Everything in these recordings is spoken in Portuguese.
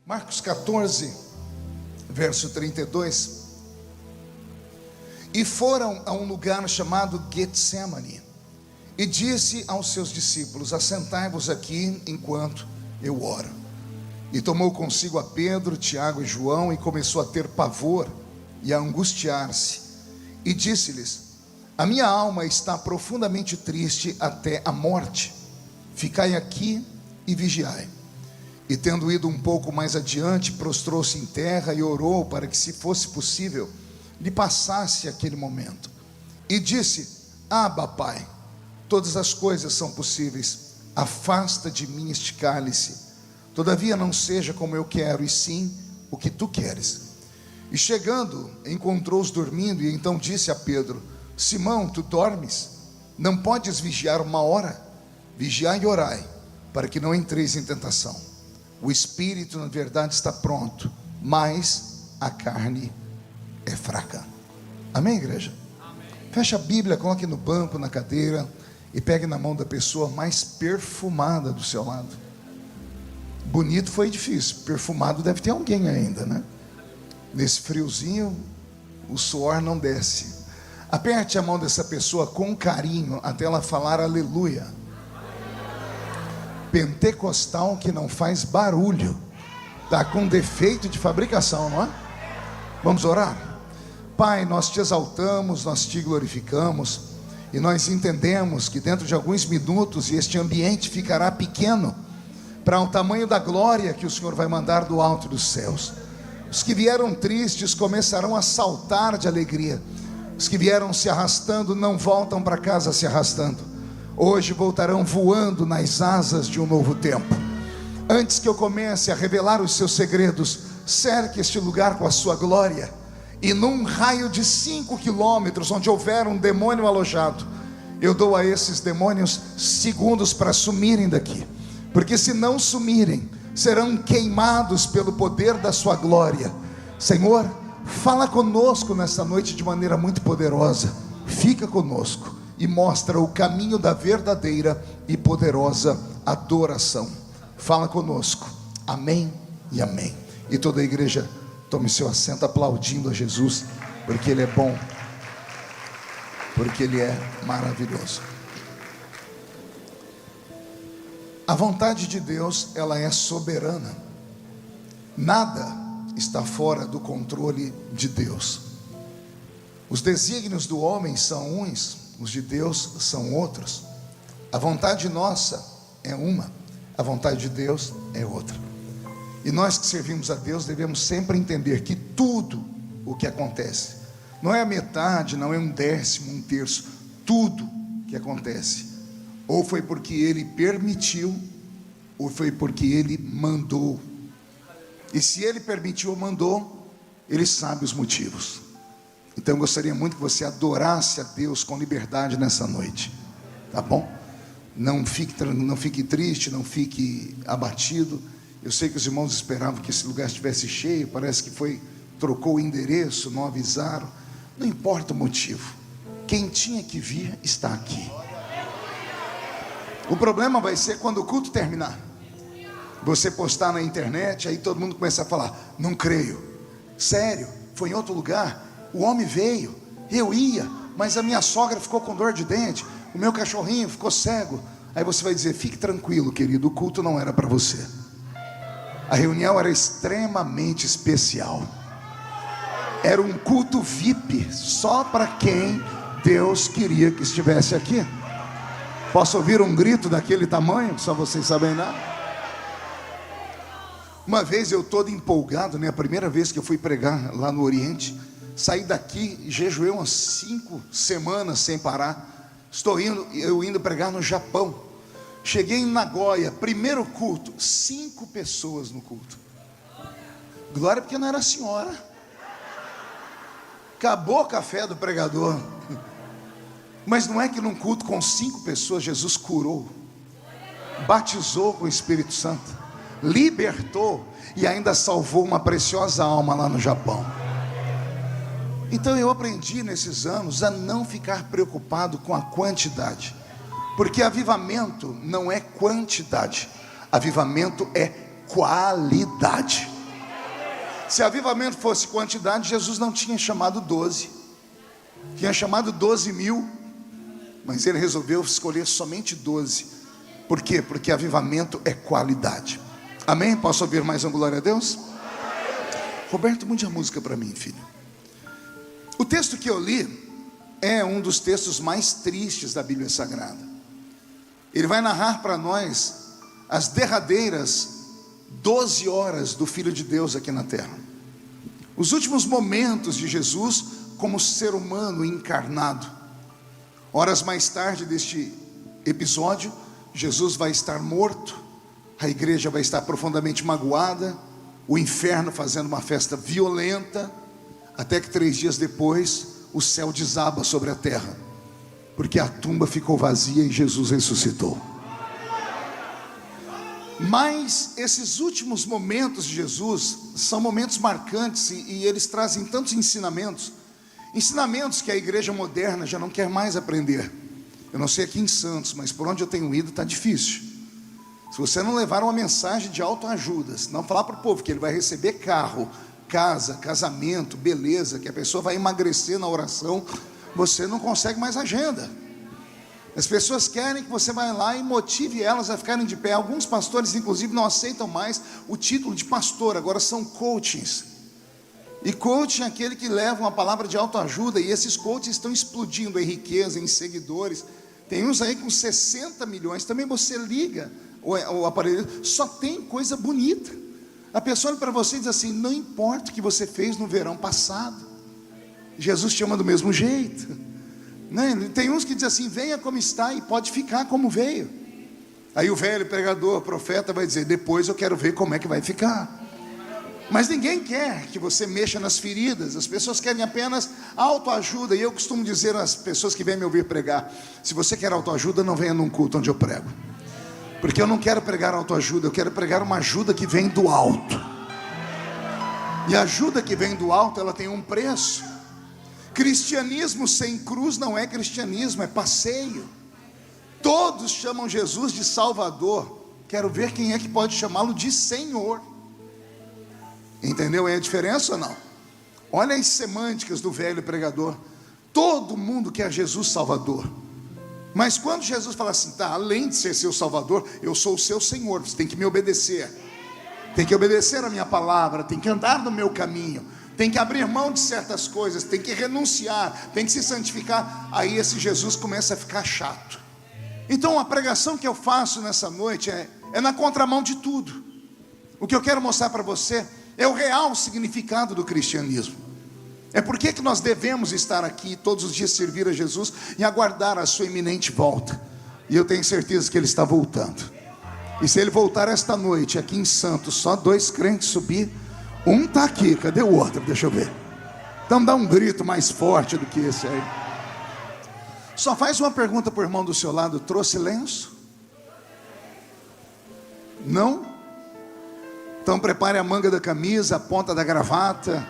Marcos 14, verso 32. E foram a um lugar chamado Getsemane, e disse aos seus discípulos: assentai-vos aqui enquanto eu oro. E tomou consigo a Pedro, Tiago e João, e começou a ter pavor e a angustiar-se, e disse-lhes: a minha alma está profundamente triste até a morte, ficai aqui e vigiai. E tendo ido um pouco mais adiante, prostrou-se em terra e orou para que, se fosse possível, lhe passasse aquele momento. E disse: Abba, Pai, todas as coisas são possíveis, afasta de mim este cálice, todavia não seja como eu quero, e sim o que tu queres. E chegando, encontrou-os dormindo, e então disse a Pedro: Simão, tu dormes? Não podes vigiar uma hora? Vigiai e orai, para que não entreis em tentação. O espírito, na verdade, está pronto, mas a carne é fraca. Amém, igreja? Amém. Feche a Bíblia, coloque no banco, na cadeira, e pegue na mão da pessoa mais perfumada do seu lado. Bonito foi difícil, perfumado deve ter alguém ainda, né? Nesse friozinho, o suor não desce. Aperte a mão dessa pessoa com carinho, até ela falar aleluia. Pentecostal que não faz barulho, está com defeito de fabricação, não é? Vamos orar? Pai, nós te exaltamos, nós te glorificamos, e nós entendemos que dentro de alguns minutos este ambiente ficará pequeno para o tamanho da glória que o Senhor vai mandar do alto dos céus. Os que vieram tristes começarão a saltar de alegria, os que vieram se arrastando não voltam para casa se arrastando, hoje voltarão voando nas asas de um novo tempo. Antes que eu comece a revelar os seus segredos, cerque este lugar com a sua glória, e num raio de 5 quilômetros, onde houver um demônio alojado, eu dou a esses demônios segundos para sumirem daqui, porque se não sumirem, serão queimados pelo poder da sua glória. Senhor, fala conosco nessa noite de maneira muito poderosa, fica conosco e mostra o caminho da verdadeira e poderosa adoração. Fala conosco, amém e amém. E toda a igreja tome seu assento aplaudindo a Jesus, porque Ele é bom, porque Ele é maravilhoso. A vontade de Deus, ela é soberana. Nada está fora do controle de Deus. Os desígnios do homem são uns, os de Deus são outros. A vontade nossa é uma, a vontade de Deus é outra. E nós que servimos a Deus devemos sempre entender que tudo o que acontece, não é a metade, não é um décimo, um terço, tudo que acontece, ou foi porque Ele permitiu, ou foi porque Ele mandou. E se Ele permitiu ou mandou, Ele sabe os motivos. Então eu gostaria muito que você adorasse a Deus com liberdade nessa noite, tá bom? Não fique triste, não fique abatido. Eu sei que os irmãos esperavam que esse lugar estivesse cheio, parece que trocou o endereço, não avisaram. Não importa o motivo, quem tinha que vir está aqui. O problema vai ser quando o culto terminar, você postar na internet, aí todo mundo começa a falar: não creio, sério, foi em outro lugar, o homem veio, eu ia, mas a minha sogra ficou com dor de dente, o meu cachorrinho ficou cego. Aí você vai dizer: fique tranquilo, querido, o culto não era para você, a reunião era extremamente especial, era um culto VIP, só para quem Deus queria que estivesse aqui. Posso ouvir um grito daquele tamanho? Só vocês sabem, não? Uma vez eu todo empolgado, né? A primeira vez que eu fui pregar lá no Oriente, saí daqui, jejuei umas 5 semanas sem parar. Eu indo pregar no Japão. Cheguei em Nagoya, primeiro culto, 5 pessoas no culto. Glória, porque não era a senhora. Acabou o café do pregador. Mas não é que num culto com 5 pessoas Jesus curou, batizou com o Espírito Santo, libertou e ainda salvou uma preciosa alma lá no Japão. Então eu aprendi nesses anos a não ficar preocupado com a quantidade, porque avivamento não é quantidade, avivamento é qualidade. Se avivamento fosse quantidade, Jesus não tinha chamado 12, tinha chamado 12.000, mas ele resolveu escolher somente 12. Por quê? Porque avivamento é qualidade. Amém? Posso ouvir mais um glória a Deus? Roberto, mude a música para mim, filho. O texto que eu li é um dos textos mais tristes da Bíblia Sagrada. Ele vai narrar para nós as derradeiras 12 horas do Filho de Deus aqui na terra, os últimos momentos de Jesus como ser humano encarnado. Horas mais tarde deste episódio, Jesus vai estar morto, a igreja vai estar profundamente magoada, o inferno fazendo uma festa violenta, até que 3 dias depois o céu desaba sobre a terra, porque a tumba ficou vazia e Jesus ressuscitou. Mas esses últimos momentos de Jesus são momentos marcantes, e eles trazem tantos ensinamentos que a igreja moderna já não quer mais aprender. Eu não sei aqui em Santos, mas por onde eu tenho ido está difícil. Se você não levar uma mensagem de autoajuda, se não falar para o povo que ele vai receber carro, casa, casamento, beleza, que a pessoa vai emagrecer na oração, você não consegue mais agenda. As pessoas querem que você vá lá e motive elas a ficarem de pé. Alguns pastores, inclusive, não aceitam mais o título de pastor, agora são coachings. E coaching é aquele que leva uma palavra de autoajuda, e esses coaches estão explodindo em riqueza, em seguidores. Tem uns aí com 60 milhões, também você liga o aparelho, só tem coisa bonita. A pessoa olha para você e diz assim: não importa o que você fez no verão passado, Jesus te ama do mesmo jeito. Tem uns que dizem assim: venha como está e pode ficar como veio. Aí o velho pregador, profeta, vai dizer: depois eu quero ver como é que vai ficar. Mas ninguém quer que você mexa nas feridas. As pessoas querem apenas autoajuda. E eu costumo dizer às pessoas que vêm me ouvir pregar: se você quer autoajuda, não venha num culto onde eu prego, porque eu não quero pregar autoajuda, eu quero pregar uma ajuda que vem do alto. E a ajuda que vem do alto, ela tem um preço. Cristianismo sem cruz não é cristianismo, é passeio. Todos chamam Jesus de Salvador. Quero ver quem é que pode chamá-lo de Senhor. Entendeu aí a diferença ou não? Olha as semânticas do velho pregador. Todo mundo quer Jesus Salvador. Mas quando Jesus fala assim: tá, além de ser seu Salvador, eu sou o seu Senhor, você tem que me obedecer. Tem que obedecer a minha palavra, tem que andar no meu caminho, tem que abrir mão de certas coisas, tem que renunciar, tem que se santificar. Aí esse Jesus começa a ficar chato. Então a pregação que eu faço nessa noite é na contramão de tudo. O que eu quero mostrar para você é o real significado do cristianismo. É por que nós devemos estar aqui todos os dias, servir a Jesus e aguardar a sua iminente volta. E eu tenho certeza que Ele está voltando. E se Ele voltar esta noite aqui em Santos, só 2 crentes subir, um está aqui, cadê o outro? Deixa eu ver. Então dá um grito mais forte do que esse aí. Só faz uma pergunta para o irmão do seu lado: trouxe lenço? Não? Então prepare a manga da camisa, a ponta da gravata,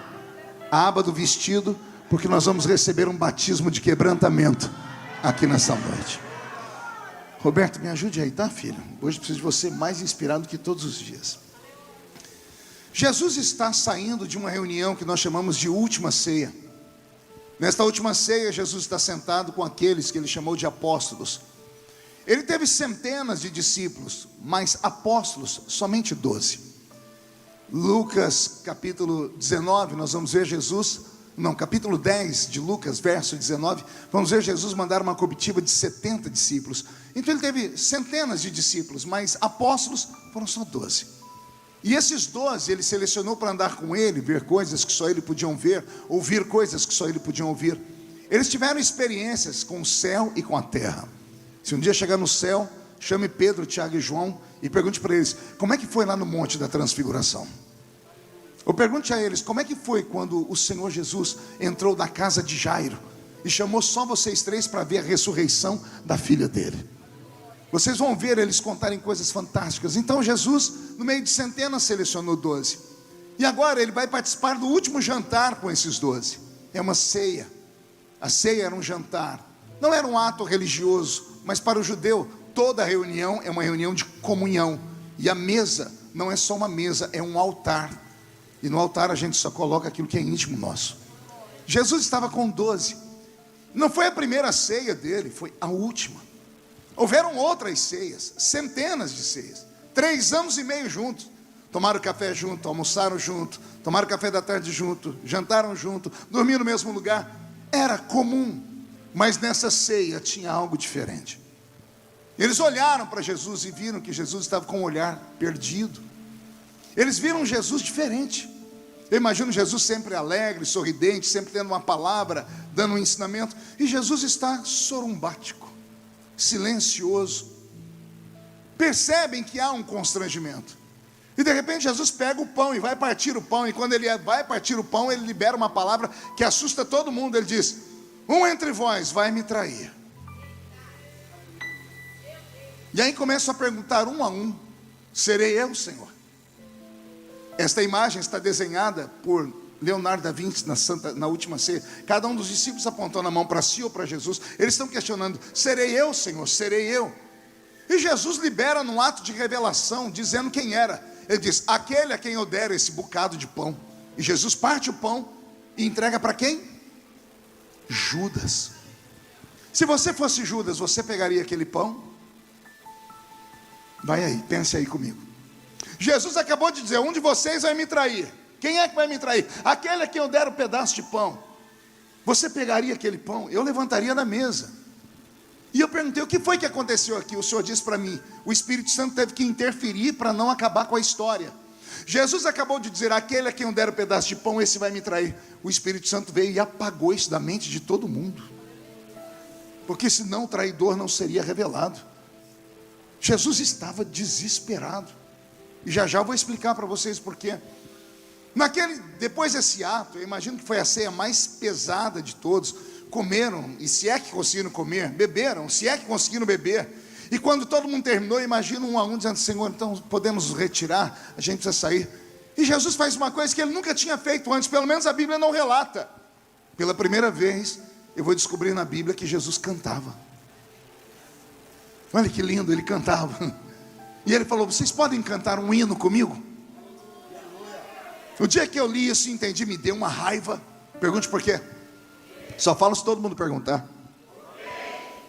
a aba do vestido, porque nós vamos receber um batismo de quebrantamento aqui nessa noite. Roberto, me ajude aí, tá, filho? Hoje preciso de você mais inspirado que todos os dias. Jesus está saindo de uma reunião que nós chamamos de última ceia. Nesta última ceia, Jesus está sentado com aqueles que Ele chamou de apóstolos. Ele teve centenas de discípulos, mas apóstolos somente 12. Lucas capítulo 19, nós vamos ver capítulo 10 de Lucas, verso 19, vamos ver Jesus mandar uma comitiva de 70 discípulos. Então ele teve centenas de discípulos, mas apóstolos foram só 12. E esses 12 ele selecionou para andar com ele, ver coisas que só ele podiam ver, ouvir coisas que só ele podiam ouvir. Eles tiveram experiências com o céu e com a terra. Se um dia chegar no céu, chame Pedro, Tiago e João e pergunte para eles: como é que foi lá no Monte da Transfiguração? Ou pergunte a eles: como é que foi quando o Senhor Jesus entrou na casa de Jairo e chamou só vocês 3 para ver a ressurreição da filha dele? Vocês vão ver eles contarem coisas fantásticas. Então Jesus, no meio de centenas, selecionou 12. E agora ele vai participar do último jantar com esses 12. É uma ceia. A ceia era um jantar. Não era um ato religioso, mas para o judeu toda reunião é uma reunião de comunhão. E a mesa não é só uma mesa, é um altar. E no altar a gente só coloca aquilo que é íntimo nosso. Jesus estava com 12. Não foi a primeira ceia dele, foi a última. Houveram outras ceias, centenas de ceias. 3 anos e meio juntos. Tomaram café junto, almoçaram junto, tomaram café da tarde junto, jantaram junto, dormiram no mesmo lugar. Era comum, mas nessa ceia tinha algo diferente. Eles olharam para Jesus e viram que Jesus estava com um olhar perdido. Eles viram Jesus diferente. Eu imagino Jesus sempre alegre, sorridente, sempre tendo uma palavra, dando um ensinamento. E Jesus está sorumbático, silencioso. Percebem que há um constrangimento. E de repente Jesus pega o pão e vai partir o pão. E quando ele vai partir o pão, ele libera uma palavra que assusta todo mundo. Ele diz: um entre vós vai me trair. E aí começam a perguntar um a um: serei eu, Senhor? Esta imagem está desenhada por Leonardo da Vinci na última ceia. Cada um dos discípulos apontou na mão para si ou para Jesus. Eles estão questionando: serei eu, Senhor? Serei eu? E Jesus libera num ato de revelação, dizendo quem era. Ele diz: aquele a quem eu der esse bocado de pão. E Jesus parte o pão e entrega para quem? Judas. Se você fosse Judas, você pegaria aquele pão? Vai aí, pense aí comigo. Jesus acabou de dizer: um de vocês vai me trair. Quem é que vai me trair? Aquele a quem eu der um pedaço de pão. Você pegaria aquele pão? Eu levantaria da mesa. E eu perguntei: o que foi que aconteceu aqui? O Senhor disse para mim: o Espírito Santo teve que interferir para não acabar com a história. Jesus acabou de dizer: aquele a quem eu der um pedaço de pão, esse vai me trair. O Espírito Santo veio e apagou isso da mente de todo mundo, porque senão o traidor não seria revelado. Jesus estava desesperado. E já já eu vou explicar para vocês por quê. Depois desse ato, eu imagino que foi a ceia mais pesada de todos. Comeram, e se é que conseguiram comer, beberam, se é que conseguiram beber. E quando todo mundo terminou, imagina um a um dizendo: Senhor, então podemos nos retirar, a gente precisa sair. E Jesus faz uma coisa que ele nunca tinha feito antes, pelo menos a Bíblia não relata. Pela primeira vez, eu vou descobrir na Bíblia que Jesus cantava. Olha que lindo, ele cantava. E ele falou: vocês podem cantar um hino comigo? O dia que eu li isso e entendi, me deu uma raiva. Pergunte por quê? Só falo se todo mundo perguntar.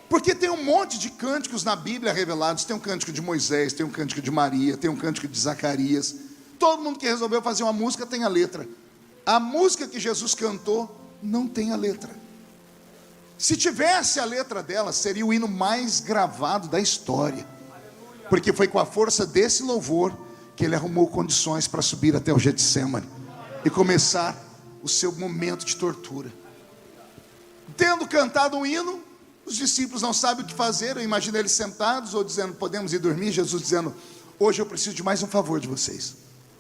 Porque tem um monte de cânticos na Bíblia revelados. Tem um cântico de Moisés, tem um cântico de Maria, tem um cântico de Zacarias. Todo mundo que resolveu fazer uma música tem a letra. A música que Jesus cantou não tem a letra. Se tivesse a letra dela, seria o hino mais gravado da história. Porque foi com a força desse louvor que ele arrumou condições para subir até o Getsemane e começar o seu momento de tortura. Tendo cantado um hino, os discípulos não sabem o que fazer. Eu imagino eles sentados ou dizendo: podemos ir dormir? Jesus dizendo: hoje eu preciso de mais um favor de vocês.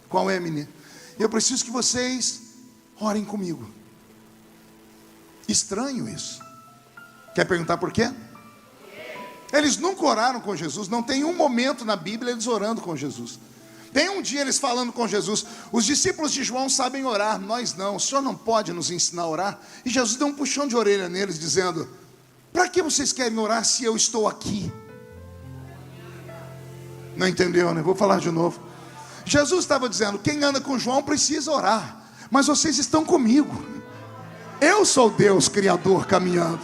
Qual é, menino? Eu preciso que vocês orem comigo. Estranho isso. Quer perguntar por quê? Eles nunca oraram com Jesus. Não tem um momento na Bíblia eles orando com Jesus. Tem um dia eles falando com Jesus: os discípulos de João sabem orar, nós não. O Senhor não pode nos ensinar a orar? E Jesus deu um puxão de orelha neles, dizendo: para que vocês querem orar se eu estou aqui? Não entendeu, né? Vou falar de novo. Jesus estava dizendo: quem anda com João precisa orar, mas vocês estão comigo. Eu sou Deus Criador caminhando.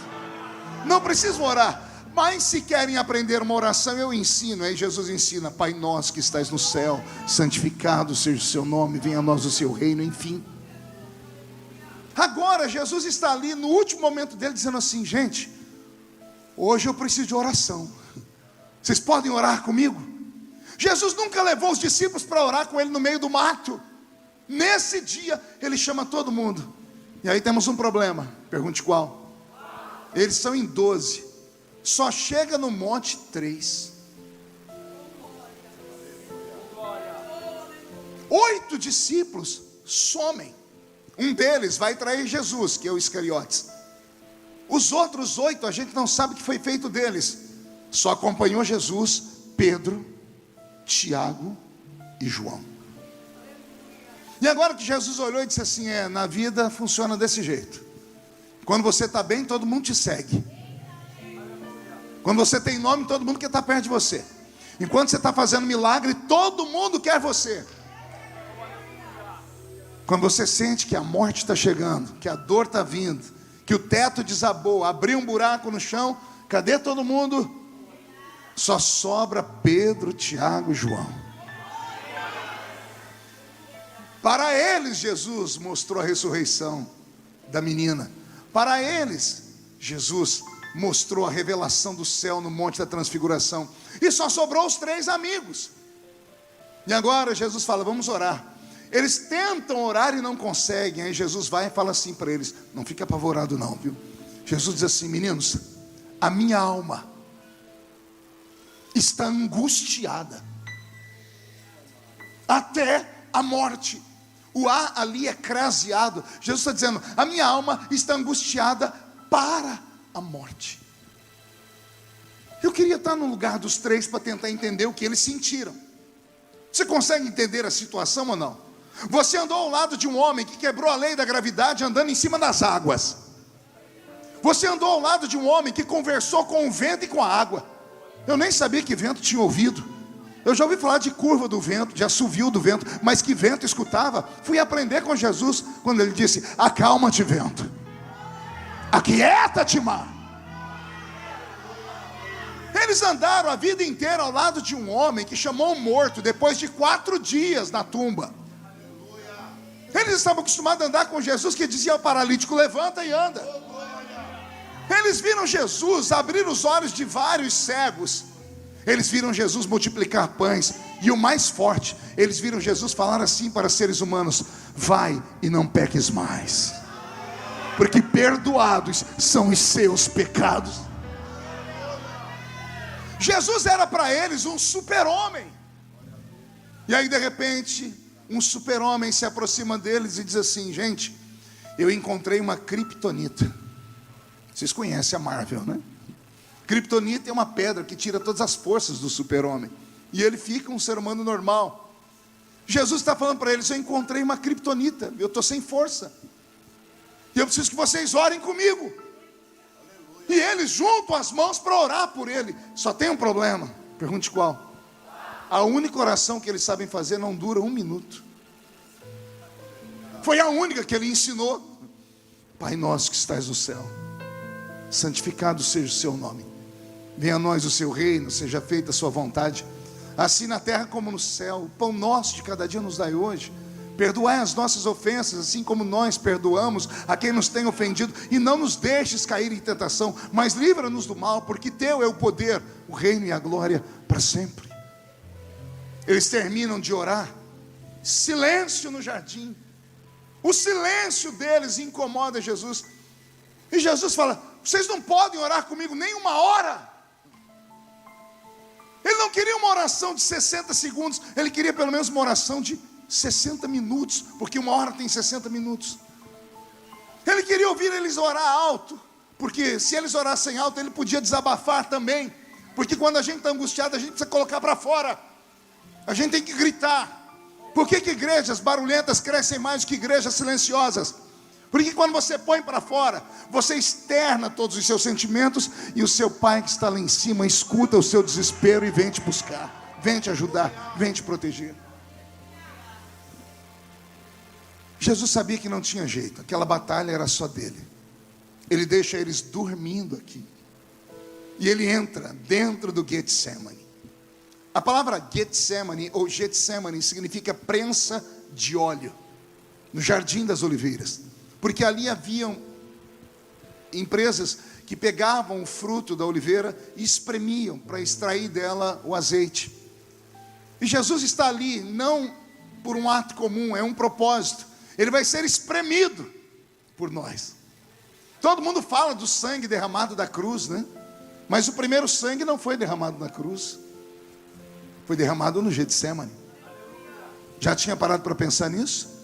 Não precisam orar. Mas se querem aprender uma oração, eu ensino. Aí Jesus ensina: Pai nosso que estais no céu, santificado seja o seu nome, venha a nós o seu reino, enfim. Agora Jesus está ali no último momento dele, dizendo assim: gente, hoje eu preciso de oração. Vocês podem orar comigo? Jesus nunca levou os discípulos para orar com ele no meio do mato. Nesse dia ele chama todo mundo. E aí temos um problema. Pergunte qual? Eles são em 12. Só chega no monte 3. 8 discípulos somem. Um deles vai trair Jesus, que é o Iscariotes. Os outros 8, a gente não sabe o que foi feito deles. Só acompanhou Jesus Pedro, Tiago e João. E agora que Jesus olhou e disse assim: na vida funciona desse jeito. Quando você está bem, todo mundo te segue. Quando você tem nome, todo mundo quer estar perto de você. Enquanto você está fazendo milagre, todo mundo quer você. Quando você sente que a morte está chegando, que a dor está vindo, que o teto desabou, abriu um buraco no chão, cadê todo mundo? Só sobra Pedro, Tiago e João. Para eles Jesus mostrou a ressurreição da menina. Para eles Jesus mostrou a revelação do céu no Monte da Transfiguração. E só sobrou os 3 amigos. E agora Jesus fala, vamos orar. Eles tentam orar e não conseguem. Aí Jesus vai e fala assim para eles, não fica apavorado não, viu? Jesus diz assim, meninos, a minha alma está angustiada até a morte. O A ali é craseado. Jesus está dizendo, a minha alma está angustiada para a morte. Eu queria estar no lugar dos 3 para tentar entender o que eles sentiram. Você consegue entender a situação ou não? Você andou ao lado de um homem que quebrou a lei da gravidade andando em cima das águas. Você andou ao lado de um homem que conversou com o vento e com a água. Eu nem sabia que vento tinha ouvido. Eu já ouvi falar de curva do vento, de assovio do vento, mas que vento escutava? Fui aprender com Jesus quando ele disse, acalma-te vento, aquieta-te mar. Eles andaram a vida inteira ao lado de um homem que chamou um morto depois de 4 dias na tumba. Eles estavam acostumados a andar com Jesus que dizia ao paralítico, levanta e anda. Eles viram Jesus abrir os olhos de vários cegos. Eles viram Jesus multiplicar pães. E o mais forte, eles viram Jesus falar assim para seres humanos, vai e não peques mais, porque perdoados são os seus pecados. Jesus era para eles um super-homem. E aí de repente um super-homem se aproxima deles e diz assim, gente, eu encontrei uma criptonita. Vocês conhecem a Marvel, né? Criptonita é uma pedra que tira todas as forças do super-homem, e ele fica um ser humano normal. Jesus está falando para eles, eu encontrei uma criptonita, eu estou sem força, e eu preciso que vocês orem comigo. E eles juntam as mãos para orar por ele. Só tem um problema, pergunte qual? A única oração que eles sabem fazer não dura 1 minuto. Foi a única que ele ensinou. Pai nosso que estás no céu, santificado seja o seu nome, venha a nós o seu reino, seja feita a sua vontade, assim na terra como no céu. O pão nosso de cada dia nos dai hoje. Perdoai as nossas ofensas, assim como nós perdoamos a quem nos tem ofendido, e não nos deixes cair em tentação, mas livra-nos do mal, porque teu é o poder, o reino e a glória para sempre. Eles terminam de orar, silêncio no jardim. O silêncio deles incomoda Jesus. E Jesus fala, vocês não podem orar comigo nem 1 hora. Ele não queria uma oração de 60 segundos, ele queria pelo menos uma oração de 60 minutos, porque 1 hora tem 60 minutos. Ele queria ouvir eles orar alto, porque se eles orassem alto, ele podia desabafar também. Porque quando a gente está angustiado, a gente precisa colocar para fora. A gente tem que gritar. Por que igrejas barulhentas crescem mais do que igrejas silenciosas? Porque quando você põe para fora, você externa todos os seus sentimentos, e o seu pai que está lá em cima escuta o seu desespero e vem te buscar, vem te ajudar, vem te proteger. Jesus sabia que não tinha jeito, aquela batalha era só dele. Ele deixa eles dormindo aqui, e ele entra dentro do Getsemane. A palavra Getsemane ou Getsemane significa prensa de óleo, no Jardim das Oliveiras, porque ali haviam empresas que pegavam o fruto da oliveira e espremiam para extrair dela o azeite. E Jesus está ali não por um ato comum, é um propósito. Ele vai ser espremido por nós. Todo mundo fala do sangue derramado da cruz, né? Mas o primeiro sangue não foi derramado na cruz, foi derramado no Getsemane. Já tinha parado para pensar nisso?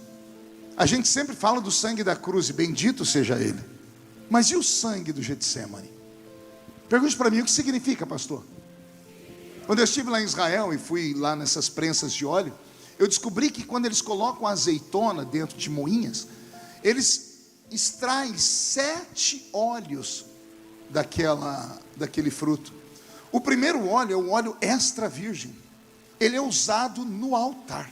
A gente sempre fala do sangue da cruz, e bendito seja ele. Mas e o sangue do Getsemane? Pergunte para mim, o que significa, pastor? Quando eu estive lá em Israel e fui lá nessas prensas de óleo, eu descobri que quando eles colocam azeitona dentro de moinhas, eles extraem 7 óleos daquele fruto. O primeiro óleo é o óleo extra virgem. Ele é usado no altar.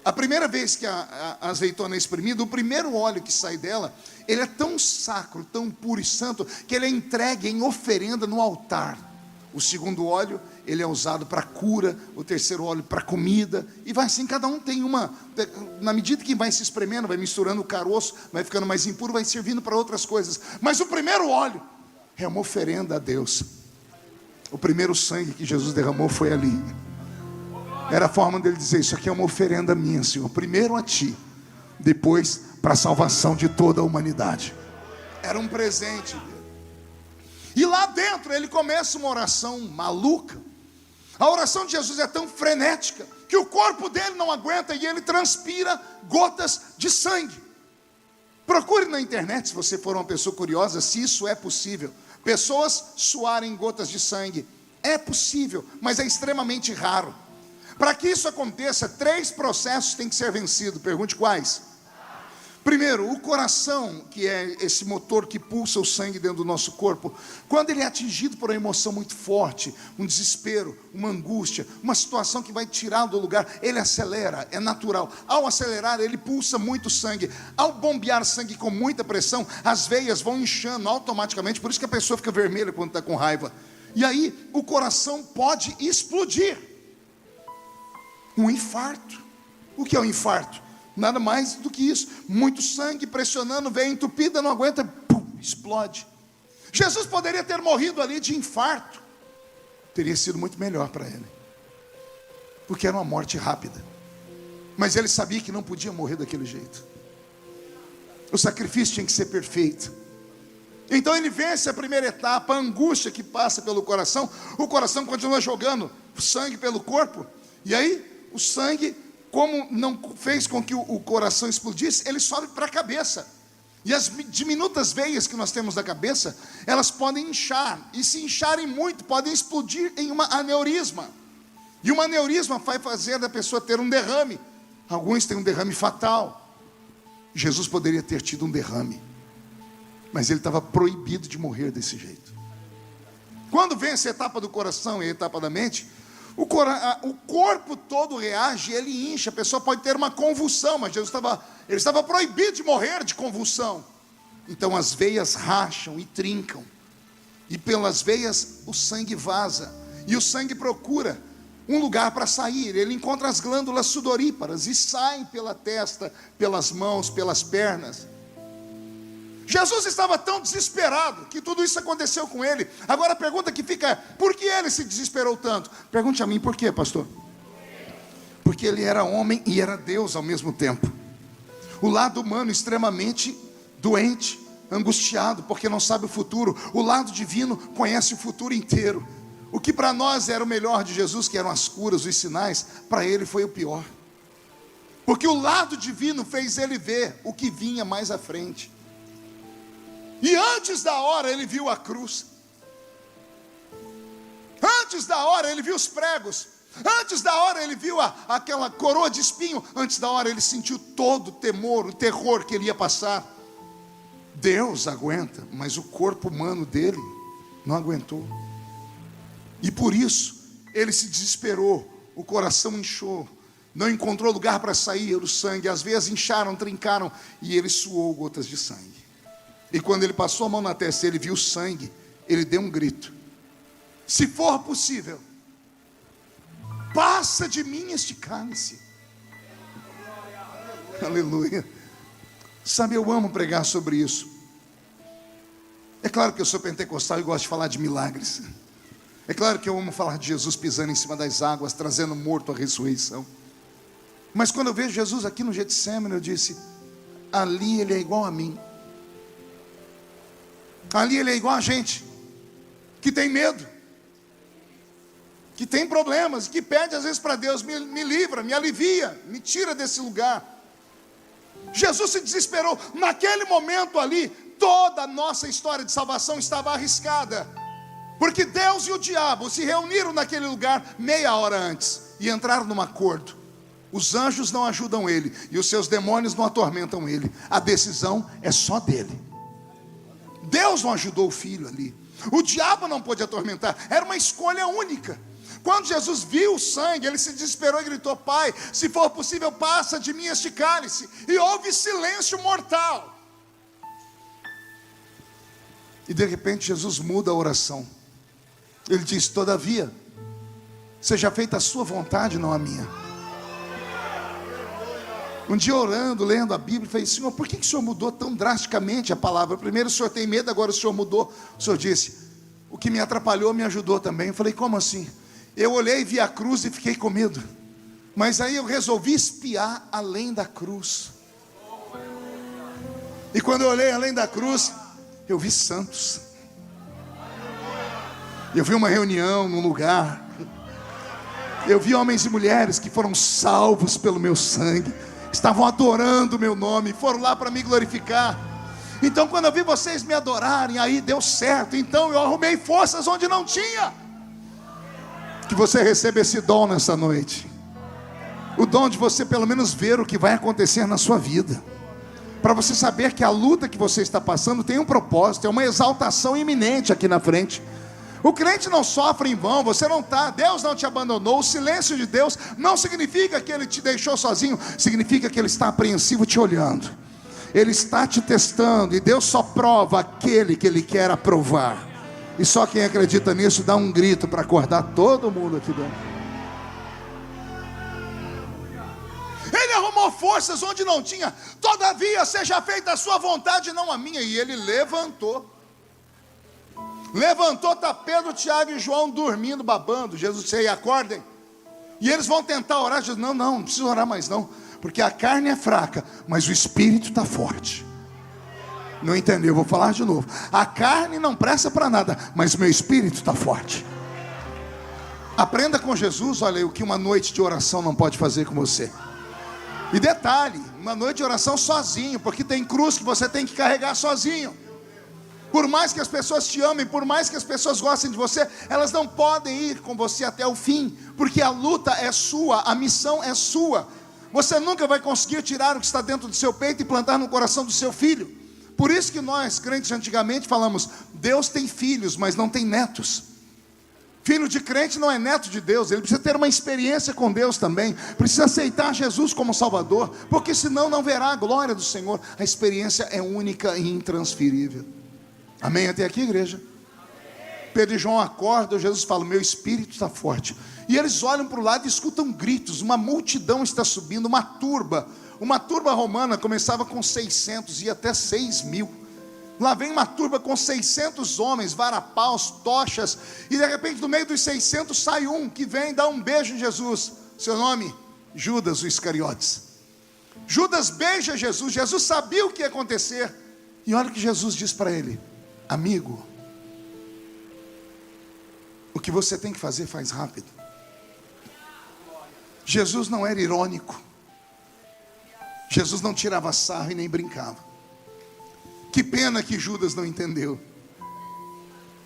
A primeira vez que a azeitona é espremida, o primeiro óleo que sai dela, ele é tão sacro, tão puro e santo, que ele é entregue em oferenda no altar. O segundo óleo, ele é usado para cura, o terceiro óleo para comida, e vai assim, cada um tem uma, na medida que vai se espremendo, vai misturando o caroço, vai ficando mais impuro, vai servindo para outras coisas. Mas o primeiro óleo é uma oferenda a Deus. O primeiro sangue que Jesus derramou foi ali. Era a forma dele dizer: isso aqui é uma oferenda minha, Senhor, primeiro a ti, depois para a salvação de toda a humanidade. Era um presente. E lá dentro ele começa uma oração maluca. A oração de Jesus é tão frenética que o corpo dele não aguenta e ele transpira gotas de sangue. Procure na internet, se você for uma pessoa curiosa, se isso é possível. Pessoas suarem gotas de sangue. É possível, mas é extremamente raro. Para que isso aconteça, 3 processos têm que ser vencidos. Pergunte quais? Primeiro, o coração, que é esse motor que pulsa o sangue dentro do nosso corpo, quando ele é atingido por uma emoção muito forte, um desespero, uma angústia, uma situação que vai tirar do lugar, ele acelera, é natural. Ao acelerar, ele pulsa muito sangue. Ao bombear sangue com muita pressão, as veias vão inchando automaticamente, por isso que a pessoa fica vermelha quando está com raiva. E aí, o coração pode explodir. Um infarto. O que é um infarto? Nada mais do que isso. Muito sangue pressionando, veia entupida, não aguenta, pum, explode. Jesus poderia ter morrido ali de infarto. Teria sido muito melhor para ele, porque era uma morte rápida. Mas ele sabia que não podia morrer daquele jeito. O sacrifício tinha que ser perfeito. Então ele vence a primeira etapa, a angústia que passa pelo coração. O coração continua jogando sangue pelo corpo. E aí, o sangue, como não fez com que o coração explodisse, ele sobe para a cabeça. E as diminutas veias que nós temos na cabeça, elas podem inchar. E se incharem muito, podem explodir em uma aneurisma. E uma aneurisma vai fazer da pessoa ter um derrame. Alguns têm um derrame fatal. Jesus poderia ter tido um derrame, mas ele estava proibido de morrer desse jeito. Quando vem essa etapa do coração e a etapa da mente, o corpo todo reage, ele incha, a pessoa pode ter uma convulsão, mas Jesus estava proibido de morrer de convulsão. Então as veias racham e trincam, e pelas veias o sangue vaza, e o sangue procura um lugar para sair. Ele encontra as glândulas sudoríparas e saem pela testa, pelas mãos, pelas pernas. Jesus estava tão desesperado que tudo isso aconteceu com ele. Agora a pergunta que fica é: por que ele se desesperou tanto? Pergunte a mim, por quê, pastor? Porque ele era homem e era Deus ao mesmo tempo. O lado humano extremamente doente, angustiado, porque não sabe o futuro. O lado divino conhece o futuro inteiro. O que para nós era o melhor de Jesus, que eram as curas, os sinais, para ele foi o pior. Porque o lado divino fez ele ver o que vinha mais à frente. E antes da hora ele viu a cruz. Antes da hora ele viu os pregos. Antes da hora ele viu aquela coroa de espinho. Antes da hora ele sentiu todo o temor, o terror que ele ia passar. Deus aguenta, mas o corpo humano dele não aguentou. E por isso ele se desesperou. O coração inchou, não encontrou lugar para sair o sangue. As veias incharam, trincaram, e ele suou gotas de sangue. E quando ele passou a mão na testa, ele viu sangue, ele deu um grito: se for possível, passa de mim este cálice. Aleluia. Sabe, eu amo pregar sobre isso. É claro que eu sou pentecostal e gosto de falar de milagres. É claro que eu amo falar de Jesus pisando em cima das águas, trazendo morto à ressurreição. Mas quando eu vejo Jesus aqui no Getsêmani, eu disse: ali ele é igual a mim. Ali ele é igual a gente, que tem medo, que tem problemas, que pede às vezes para Deus: me livra, me alivia, me tira desse lugar. Jesus se desesperou. Naquele momento ali, toda a nossa história de salvação estava arriscada, porque Deus e o diabo se reuniram naquele lugar meia hora antes e entraram num acordo. Os anjos não ajudam ele e os seus demônios não atormentam ele. A decisão é só dele. Deus não ajudou o filho ali. O diabo não pôde atormentar. Era uma escolha única. Quando Jesus viu o sangue, ele se desesperou e gritou: Pai, se for possível, passa de mim este cálice. E houve silêncio mortal. E de repente Jesus muda a oração. Ele diz: todavia, seja feita a sua vontade, não a minha. Um dia orando, lendo a Bíblia, falei: Senhor, por que o Senhor mudou tão drasticamente a palavra? Primeiro o Senhor tem medo, agora o Senhor mudou. O Senhor disse: o que me atrapalhou me ajudou também. Eu falei: como assim? Eu olhei, vi a cruz e fiquei com medo. Mas aí eu resolvi espiar além da cruz. E quando eu olhei além da cruz, eu vi santos. Eu vi uma reunião num lugar. Eu vi homens e mulheres que foram salvos pelo meu sangue, estavam adorando o meu nome, foram lá para me glorificar. Então quando eu vi vocês me adorarem, aí deu certo. Então eu arrumei forças onde não tinha. Que você receba esse dom nessa noite. O dom de você pelo menos ver o que vai acontecer na sua vida, para você saber que a luta que você está passando tem um propósito, é uma exaltação iminente aqui na frente. O crente não sofre em vão, você não está, Deus não te abandonou. O silêncio de Deus não significa que Ele te deixou sozinho, significa que Ele está apreensivo te olhando. Ele está te testando, e Deus só prova aquele que Ele quer aprovar. E só quem acredita nisso dá um grito para acordar todo mundo aqui dentro. Ele arrumou forças onde não tinha. Todavia seja feita a sua vontade, não a minha. E ele levantou. Levantou, está Pedro, Tiago e João dormindo, babando. Jesus disse: acordem. E eles vão tentar orar. Jesus: não precisa orar mais não, porque a carne é fraca, mas o espírito está forte. Não entendeu? Vou falar de novo. A carne não presta para nada, mas o meu espírito está forte. Aprenda com Jesus, olha, o que uma noite de oração não pode fazer com você. E detalhe, uma noite de oração sozinho, porque tem cruz que você tem que carregar sozinho. Por mais que as pessoas te amem, por mais que as pessoas gostem de você, elas não podem ir com você até o fim, porque a luta é sua, a missão é sua. Você nunca vai conseguir tirar o que está dentro do seu peito e plantar no coração do seu filho. Por isso que nós, crentes, antigamente falamos: Deus tem filhos, mas não tem netos. Filho de crente não é neto de Deus, ele precisa ter uma experiência com Deus também, precisa aceitar Jesus como Salvador, porque senão não verá a glória do Senhor. A experiência é única e intransferível. Amém até aqui, igreja? Pedro e João acordam, Jesus fala: meu espírito está forte. E eles olham para o lado e escutam gritos, uma multidão está subindo, uma turba romana começava com 600, ia até 6.000. Lá vem uma turba com 600 homens, varapaus, tochas, e de repente do meio dos 600 sai um que vem dar um beijo em Jesus. Seu nome? Judas o Iscariotes. Judas beija Jesus. Jesus sabia o que ia acontecer, e olha o que Jesus diz para ele: amigo, o que você tem que fazer, faz rápido. Jesus não era irônico, Jesus não tirava sarro e nem brincava. Que pena que Judas não entendeu.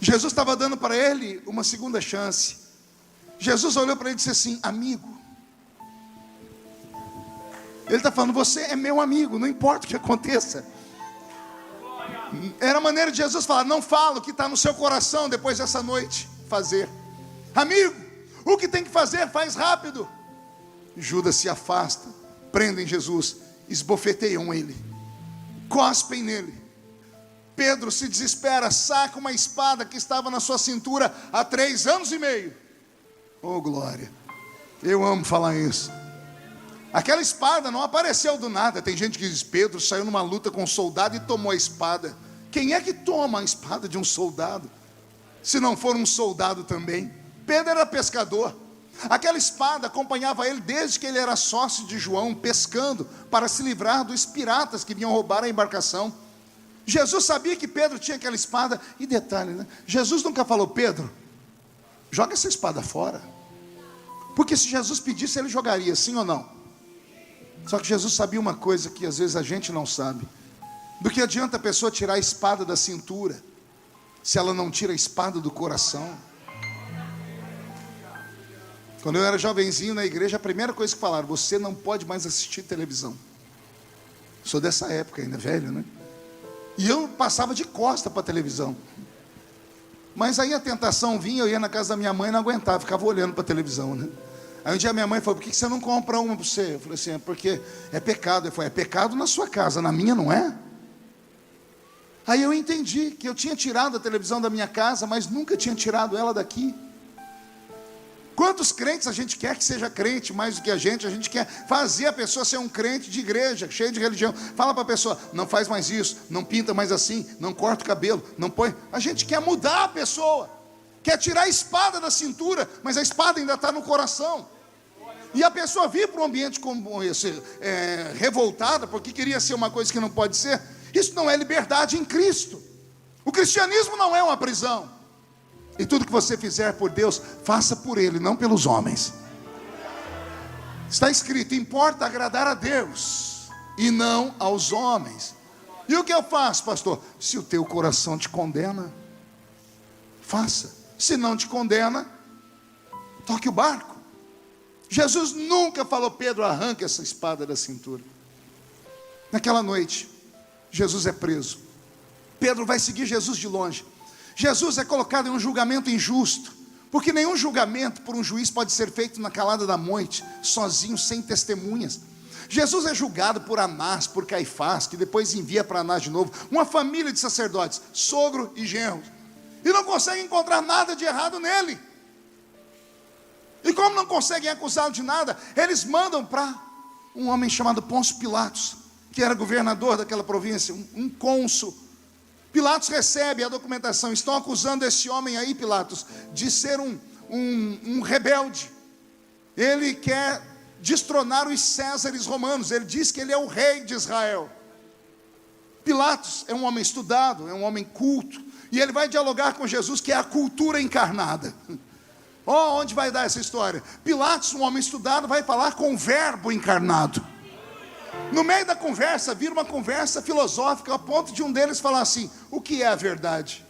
Jesus estava dando para ele uma segunda chance. Jesus olhou para ele e disse assim: amigo. Ele está falando: você é meu amigo, não importa o que aconteça. Era a maneira de Jesus falar: não fala o que está no seu coração depois dessa noite fazer. Amigo, o que tem que fazer, faz rápido. Judas se afasta, prendem Jesus, esbofeteiam ele, cospem nele. Pedro se desespera, saca uma espada que estava na sua cintura há 3 anos e meio. Oh glória, eu amo falar isso. Aquela espada não apareceu do nada. Tem gente que diz: Pedro saiu numa luta com um soldado e tomou a espada. Quem é que toma a espada de um soldado, se não for um soldado também? Pedro era pescador. Aquela espada acompanhava ele desde que ele era sócio de João, pescando para se livrar dos piratas que vinham roubar a embarcação. Jesus sabia que Pedro tinha aquela espada. E detalhe, né? Jesus nunca falou: Pedro, joga essa espada fora. Porque se Jesus pedisse, ele jogaria, sim ou não? Só que Jesus sabia uma coisa que às vezes a gente não sabe: do que adianta a pessoa tirar a espada da cintura, se ela não tira a espada do coração? Quando eu era jovenzinho na igreja, a primeira coisa que falaram: você não pode mais assistir televisão. Sou dessa época ainda, velho, né? E eu passava de costa para a televisão. Mas aí a tentação vinha, eu ia na casa da minha mãe e não aguentava, ficava olhando para a televisão, né? Aí um dia minha mãe falou: por que você não compra uma para você? Eu falei assim: é porque é pecado. Eu falei: é pecado na sua casa, na minha não é? Aí eu entendi que eu tinha tirado a televisão da minha casa, mas nunca tinha tirado ela daqui. Quantos crentes a gente quer que seja crente mais do que a gente quer fazer a pessoa ser um crente de igreja, cheio de religião. Fala para a pessoa: não faz mais isso, não pinta mais assim, não corta o cabelo, não põe. A gente quer mudar a pessoa, quer tirar a espada da cintura, mas a espada ainda está no coração. E a pessoa vir para um ambiente como esse, revoltada, porque queria ser uma coisa que não pode ser. Isso não é liberdade em Cristo. O cristianismo não é uma prisão. E tudo que você fizer por Deus, faça por Ele, não pelos homens. Está escrito: importa agradar a Deus e não aos homens. E o que eu faço, pastor? Se o teu coração te condena, faça. Se não te condena, toque o barco. Jesus nunca falou: Pedro, arranca essa espada da cintura. Naquela noite, Jesus é preso. Pedro vai seguir Jesus de longe. Jesus é colocado em um julgamento injusto, porque nenhum julgamento por um juiz pode ser feito na calada da noite, sozinho, sem testemunhas. Jesus é julgado por Anás, por Caifás, que depois envia para Anás de novo, uma família de sacerdotes, sogro e genro, e não consegue encontrar nada de errado nele. E como não conseguem acusá-lo de nada, eles mandam para um homem chamado Pôncio Pilatos, que era governador daquela província, um cônsul. Pilatos recebe a documentação: estão acusando esse homem aí, Pilatos, de ser um rebelde. Ele quer destronar os Césares romanos, ele diz que ele é o rei de Israel. Pilatos é um homem estudado, é um homem culto, e ele vai dialogar com Jesus, que é a cultura encarnada. Onde vai dar essa história? Pilatos, um homem estudado, vai falar com o verbo encarnado. No meio da conversa, vira uma conversa filosófica, a ponto de um deles falar assim: o que é a verdade?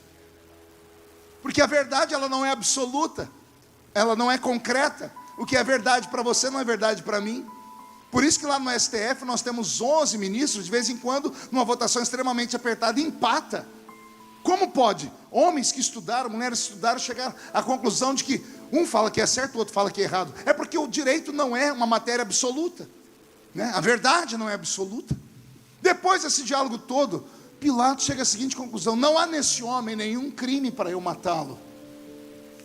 Porque a verdade, ela não é absoluta, ela não é concreta. O que é verdade para você não é verdade para mim. Por isso que lá no STF nós temos 11 ministros, de vez em quando, numa votação extremamente apertada, empata. Como pode homens que estudaram, mulheres que estudaram, chegar à conclusão de que um fala que é certo, o outro fala que é errado? É porque o direito não é uma matéria absoluta, né? A verdade não é absoluta. Depois desse diálogo todo, Pilatos chega à seguinte conclusão: não há nesse homem nenhum crime para eu matá-lo,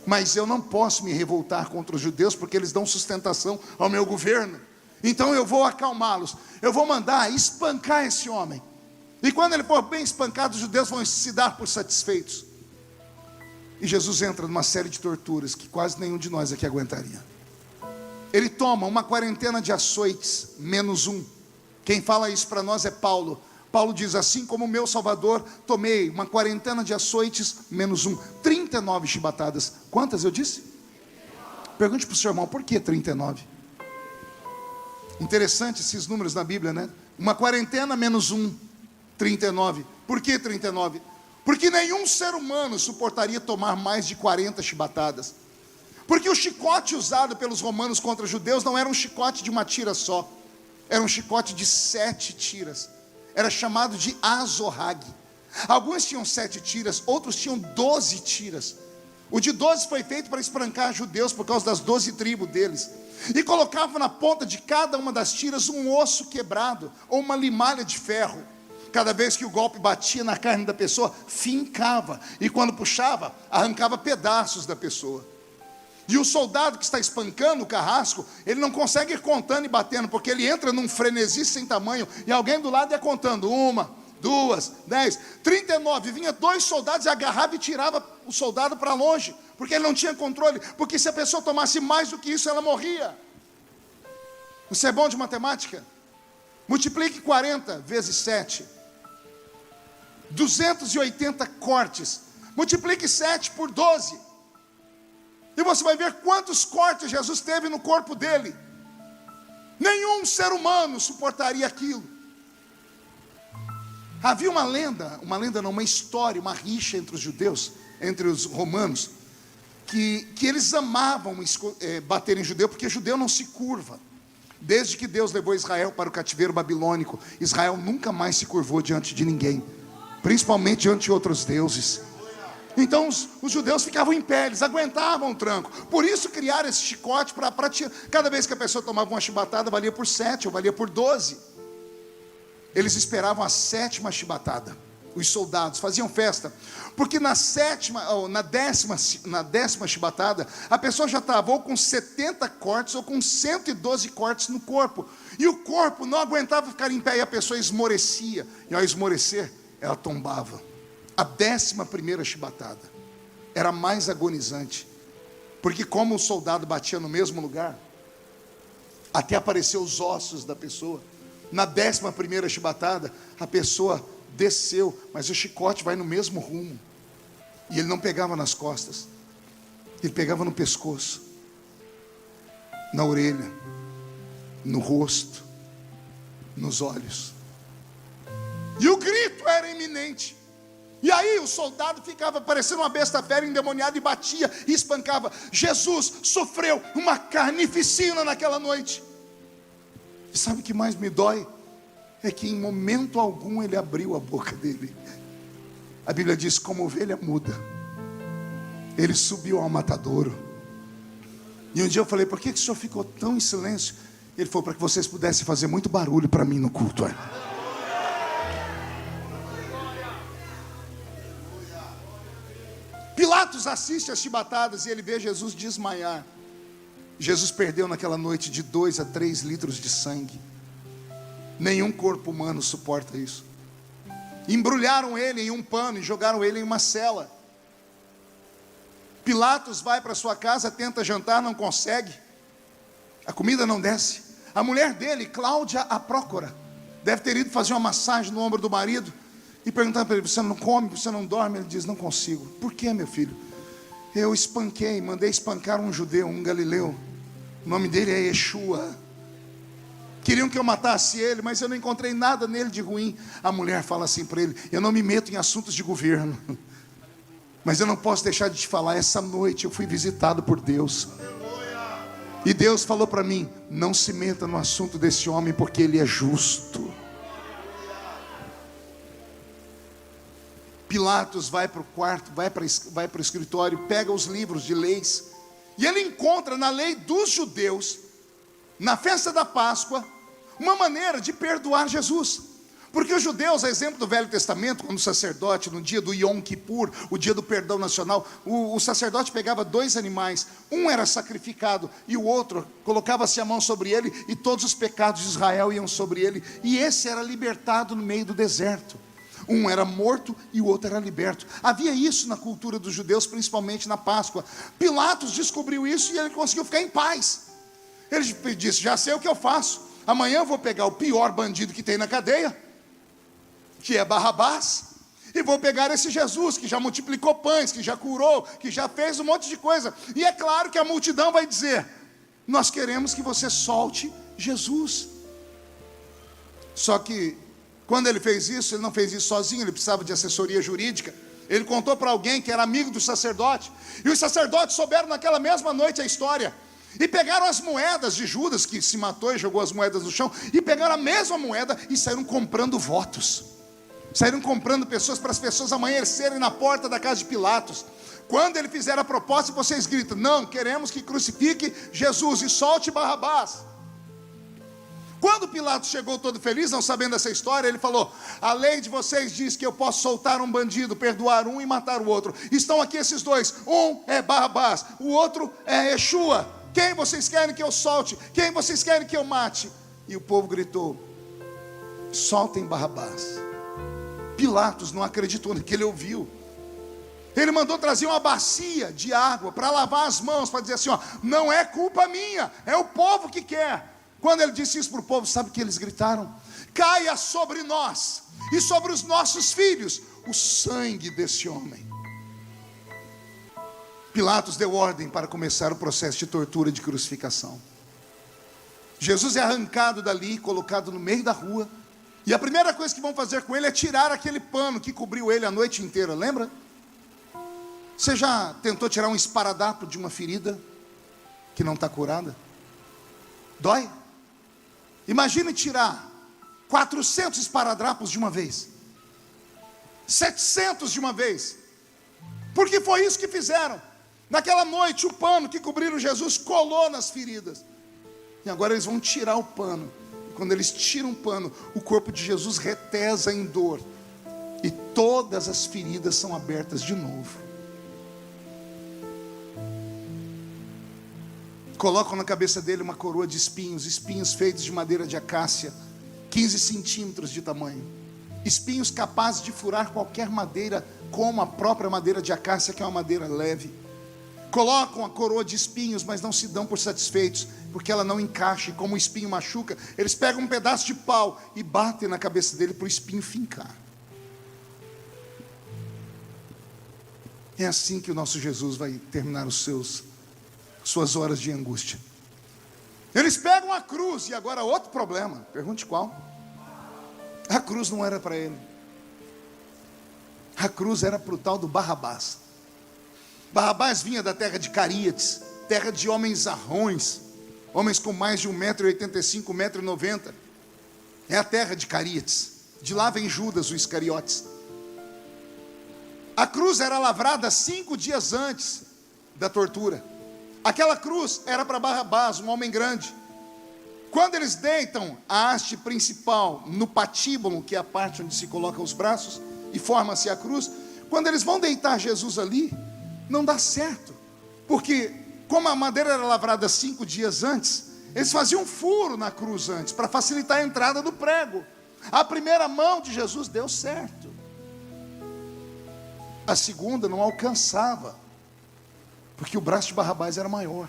mas eu não posso me revoltar contra os judeus, porque eles dão sustentação ao meu governo. Então eu vou acalmá-los, eu vou mandar espancar esse homem. E quando ele for bem espancado, os judeus vão se dar por satisfeitos. E Jesus entra numa série de torturas que quase nenhum de nós aqui aguentaria. Ele toma uma quarentena de açoites, menos um. Quem fala isso para nós é Paulo. Paulo diz: assim como o meu Salvador, tomei uma quarentena de açoites, menos um. 39 chibatadas. Quantas eu disse? Pergunte para o seu irmão: por que 39? Interessante esses números na Bíblia, né? Uma quarentena menos um, 39. Por que 39? Porque nenhum ser humano suportaria tomar mais de 40 chibatadas. Porque o chicote usado pelos romanos contra os judeus não era um chicote de uma tira só, era um chicote de 7 tiras. Era chamado de azorrague. Alguns tinham 7 tiras, outros tinham 12 tiras. O de 12 foi feito para espancar judeus por causa das 12 tribos deles. E colocavam na ponta de cada uma das tiras um osso quebrado ou uma limalha de ferro. Cada vez que o golpe batia na carne da pessoa, fincava. E quando puxava, arrancava pedaços da pessoa. E o soldado que está espancando o carrasco, ele não consegue ir contando e batendo, porque ele entra num frenesi sem tamanho, e alguém do lado ia contando: 1, 2, 10, 39. Vinha 2 soldados e agarrava e tirava o soldado para longe, porque ele não tinha controle, porque se a pessoa tomasse mais do que isso, ela morria. Você é bom de matemática? Multiplique 40 vezes 7, 280 cortes. Multiplique 7 por 12, e você vai ver quantos cortes Jesus teve no corpo dele. Nenhum ser humano suportaria aquilo. Havia uma história, uma rixa entre os judeus, entre os romanos, que eles amavam bater em judeu, porque judeu não se curva. Desde que Deus levou Israel para o cativeiro babilônico, Israel nunca mais se curvou diante de ninguém, principalmente diante de outros deuses. Então os judeus ficavam em pé, eles aguentavam o tranco. Por isso criaram esse chicote para tirar. Cada vez que a pessoa tomava uma chibatada, valia por 7 ou valia por 12. Eles esperavam a 7ª chibatada. Os soldados faziam festa, porque na 7ª ou na 10ª chibatada, a pessoa já estava ou com 70 cortes ou com 112 cortes no corpo. E o corpo não aguentava ficar em pé e a pessoa esmorecia. E ao esmorecer, ela tombava. A 11ª chibatada era mais agonizante, porque como o soldado batia no mesmo lugar, até aparecer os ossos da pessoa. Na 11ª chibatada, a pessoa desceu, mas o chicote vai no mesmo rumo. E ele não pegava nas costas, ele pegava no pescoço, na orelha, no rosto, nos olhos. E o grito era iminente. E aí o soldado ficava parecendo uma besta fera endemoniada e batia e espancava. Jesus sofreu uma carnificina naquela noite. E sabe o que mais me dói? É que em momento algum ele abriu a boca dele. A Bíblia diz, como ovelha muda, ele subiu ao matadouro. E um dia eu falei, por que o senhor ficou tão em silêncio? Ele falou, para que vocês pudessem fazer muito barulho para mim no culto. Pilatos assiste às chibatadas e ele vê Jesus desmaiar. Jesus perdeu naquela noite de 2 a 3 litros de sangue. Nenhum corpo humano suporta isso. Embrulharam ele em um pano e jogaram ele em uma cela. Pilatos vai para sua casa, tenta jantar, não consegue. A comida não desce. A mulher dele, Cláudia a Prócora, deve ter ido fazer uma massagem no ombro do marido e perguntando para ele, você não come, você não dorme? Ele diz, não consigo. Por que, meu filho? Eu mandei espancar um judeu, um galileu. O nome dele é Yeshua. Queriam que eu matasse ele, mas eu não encontrei nada nele de ruim. A mulher fala assim para ele, eu não me meto em assuntos de governo, mas eu não posso deixar de te falar, essa noite eu fui visitado por Deus. E Deus falou para mim, não se meta no assunto desse homem, porque ele é justo. Pilatos vai para o quarto, vai para o escritório, pega os livros de leis, e ele encontra na lei dos judeus, na festa da Páscoa, uma maneira de perdoar Jesus. Porque os judeus, a exemplo do Velho Testamento, quando o sacerdote, no dia do Yom Kippur, o dia do perdão nacional, o sacerdote pegava 2 animais, um era sacrificado e o outro colocava-se a mão sobre ele e todos os pecados de Israel iam sobre ele, e esse era libertado no meio do deserto. Um era morto e o outro era liberto. Havia isso na cultura dos judeus, principalmente na Páscoa. Pilatos descobriu isso e ele conseguiu ficar em paz. Ele disse, já sei o que eu faço. Amanhã eu vou pegar o pior bandido que tem na cadeia, que é Barrabás, e vou pegar esse Jesus, que já multiplicou pães, que já curou, que já fez um monte de coisa. E é claro que a multidão vai dizer, nós queremos que você solte Jesus. Só que, quando ele fez isso, ele não fez isso sozinho, ele precisava de assessoria jurídica. Ele contou para alguém que era amigo do sacerdote, e os sacerdotes souberam naquela mesma noite a história, e pegaram as moedas de Judas, que se matou e jogou as moedas no chão, e pegaram a mesma moeda e saíram comprando votos. Saíram comprando pessoas, para as pessoas amanhecerem na porta da casa de Pilatos. Quando ele fizer a proposta, vocês gritam, não, queremos que crucifique Jesus e solte Barrabás. Quando Pilatos chegou todo feliz, não sabendo essa história, ele falou, a lei de vocês diz que eu posso soltar um bandido, perdoar um e matar o outro. Estão aqui esses dois, um é Barrabás, o outro é Yeshua. Quem vocês querem que eu solte? Quem vocês querem que eu mate? E o povo gritou, soltem Barrabás. Pilatos não acreditou no que ele ouviu. Ele mandou trazer uma bacia de água para lavar as mãos, para dizer assim, ó, não é culpa minha, é o povo que quer. Quando ele disse isso para o povo, sabe o que eles gritaram? Caia sobre nós e sobre os nossos filhos o sangue desse homem. Pilatos deu ordem para começar o processo de tortura e de crucificação. Jesus é arrancado dali, colocado no meio da rua, e a primeira coisa que vão fazer com ele é tirar aquele pano que cobriu ele a noite inteira, lembra? Você já tentou tirar um esparadrapo de uma ferida que não está curada? Dói? Imagine tirar 400 esparadrapos de uma vez, 700 de uma vez. Porque foi isso que fizeram. Naquela noite, o pano que cobriram Jesus colou nas feridas. E agora eles vão tirar o pano. E quando eles tiram o pano, o corpo de Jesus retesa em dor. E todas as feridas são abertas de novo. Colocam na cabeça dele uma coroa de espinhos, espinhos feitos de madeira de acácia, 15 centímetros de tamanho. Espinhos capazes de furar qualquer madeira, como a própria madeira de acácia, que é uma madeira leve. Colocam a coroa de espinhos, mas não se dão por satisfeitos, porque ela não encaixa, e como o espinho machuca, eles pegam um pedaço de pau e batem na cabeça dele para o espinho fincar. É assim que o nosso Jesus vai terminar suas horas de angústia. Eles pegam a cruz, e agora outro problema, pergunte qual? A cruz não era para ele. A cruz era para o tal do Barrabás. Barrabás vinha da terra de Caríades, terra de homens arrões, homens com mais de 1,85 m, 1,90 m. É a terra de Caríades. De lá vem Judas, o Iscariotes. A cruz era lavrada 5 dias antes da tortura. Aquela cruz era para Barrabás, um homem grande. Quando eles deitam a haste principal no patíbulo, que é a parte onde se colocam os braços, e forma-se a cruz, quando eles vão deitar Jesus ali, não dá certo. Porque como a madeira era lavrada 5 dias antes, eles faziam um furo na cruz antes, para facilitar a entrada do prego. A primeira mão de Jesus deu certo. A segunda não alcançava, porque o braço de Barrabás era maior.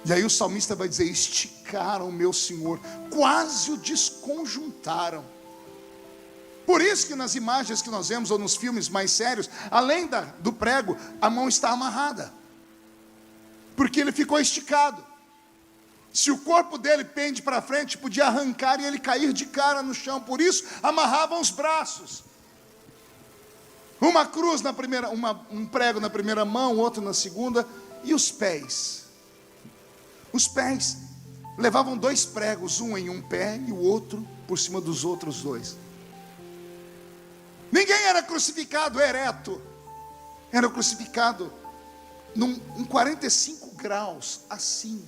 E aí o salmista vai dizer: esticaram o meu Senhor, quase o desconjuntaram. Por isso que nas imagens que nós vemos, ou nos filmes mais sérios, além do prego, a mão está amarrada, porque ele ficou esticado. Se o corpo dele pende para frente, podia arrancar e ele cair de cara no chão. Por isso amarravam os braços. Uma cruz na primeira, um prego na primeira mão, outro na segunda. E os pés? Os pés levavam 2 pregos, um em um pé e o outro por cima dos outros 2. Ninguém era crucificado ereto. Era crucificado em 45 graus, assim.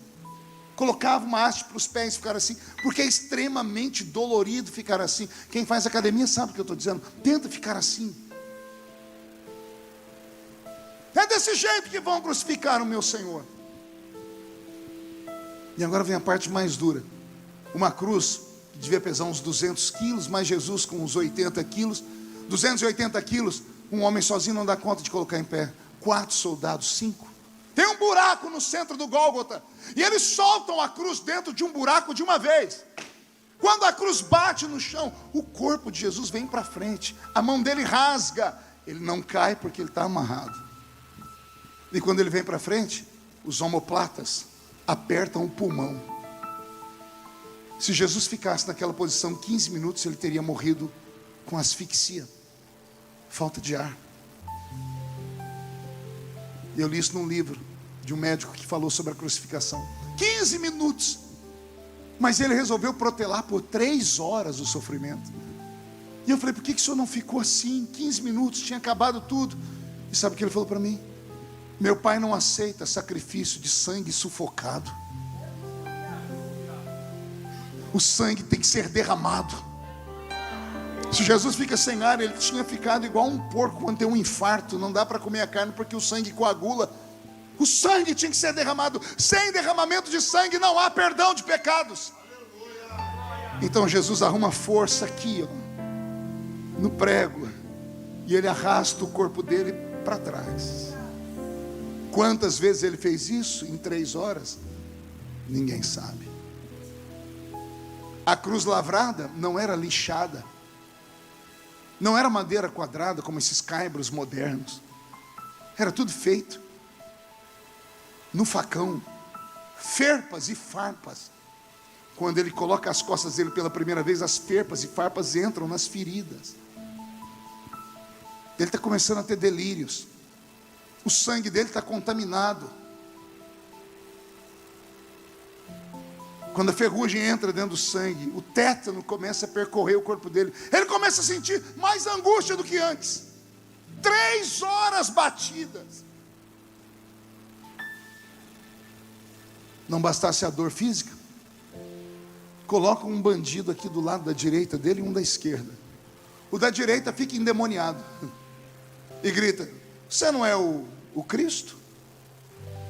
Colocava uma haste para os pés ficar assim, porque é extremamente dolorido ficar assim. Quem faz academia sabe o que eu estou dizendo. Tenta ficar assim. É desse jeito que vão crucificar o meu Senhor. E agora vem a parte mais dura. Uma cruz que devia pesar uns 200 quilos, mas Jesus com uns 80 quilos. 280 quilos, um homem sozinho não dá conta de colocar em pé. 4 soldados, 5. Tem um buraco no centro do Gólgota, e eles soltam a cruz dentro de um buraco de uma vez. Quando a cruz bate no chão, o corpo de Jesus vem para frente, a mão dele rasga, ele não cai porque ele está amarrado. E quando ele vem para frente, os omoplatas apertam o pulmão. Se Jesus ficasse naquela posição 15 minutos, ele teria morrido com asfixia, falta de ar. Eu li isso num livro de um médico que falou sobre a crucificação. 15 minutos. Mas ele resolveu protelar por 3 horas o sofrimento. E eu falei: por que o senhor não ficou assim? 15 minutos, tinha acabado tudo. E sabe o que ele falou para mim? Meu pai não aceita sacrifício de sangue sufocado. O sangue tem que ser derramado. Se Jesus fica sem ar, ele tinha ficado igual um porco quando tem um infarto. Não dá para comer a carne porque o sangue coagula. O sangue tinha que ser derramado. Sem derramamento de sangue não há perdão de pecados. Então Jesus arruma força aqui, ó, no prego, e ele arrasta o corpo dele para trás. Quantas vezes ele fez isso em 3 horas? Ninguém sabe. A cruz lavrada não era lixada, não era madeira quadrada como esses caibros modernos. Era tudo feito no facão, ferpas e farpas. Quando ele coloca as costas dele pela primeira vez, as ferpas e farpas entram nas feridas. Ele está começando a ter delírios. O sangue dele está contaminado. Quando a ferrugem entra dentro do sangue, o tétano começa a percorrer o corpo dele. Ele começa a sentir mais angústia do que antes. 3 horas batidas. Não bastasse a dor física, coloca um bandido aqui do lado da direita dele e um da esquerda. O da direita fica endemoniado e grita: você não é o Cristo?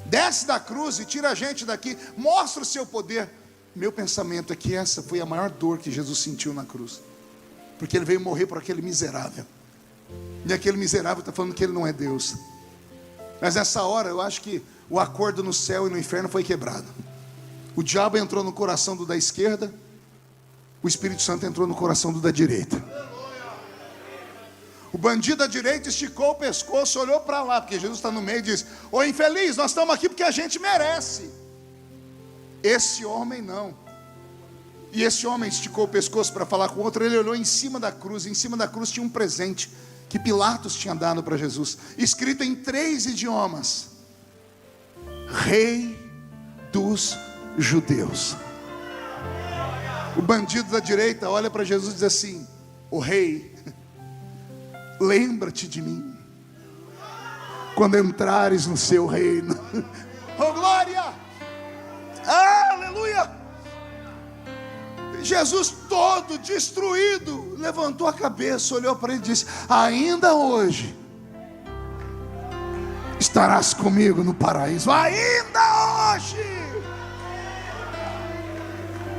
Desce da cruz e tira a gente daqui, mostra o seu poder. Meu pensamento é que essa foi a maior dor que Jesus sentiu na cruz, porque ele veio morrer por aquele miserável, e aquele miserável está falando que ele não é Deus. Mas nessa hora eu acho que o acordo no céu e no inferno foi quebrado. O diabo entrou no coração do da esquerda, o Espírito Santo entrou no coração do da direita. O bandido da direita esticou o pescoço, olhou para lá, porque Jesus está no meio e diz: ô infeliz, nós estamos aqui porque a gente merece. Esse homem não. E esse homem esticou o pescoço para falar com o outro. Ele olhou em cima da cruz. Em cima da cruz tinha um presente que Pilatos tinha dado para Jesus, escrito em 3 idiomas: Rei dos Judeus. O bandido da direita olha para Jesus e diz assim: o rei, lembra-te de mim quando entrares no seu reino. Oh glória, aleluia. Jesus, todo destruído, levantou a cabeça, olhou para ele e disse: ainda hoje estarás comigo no paraíso. Ainda hoje.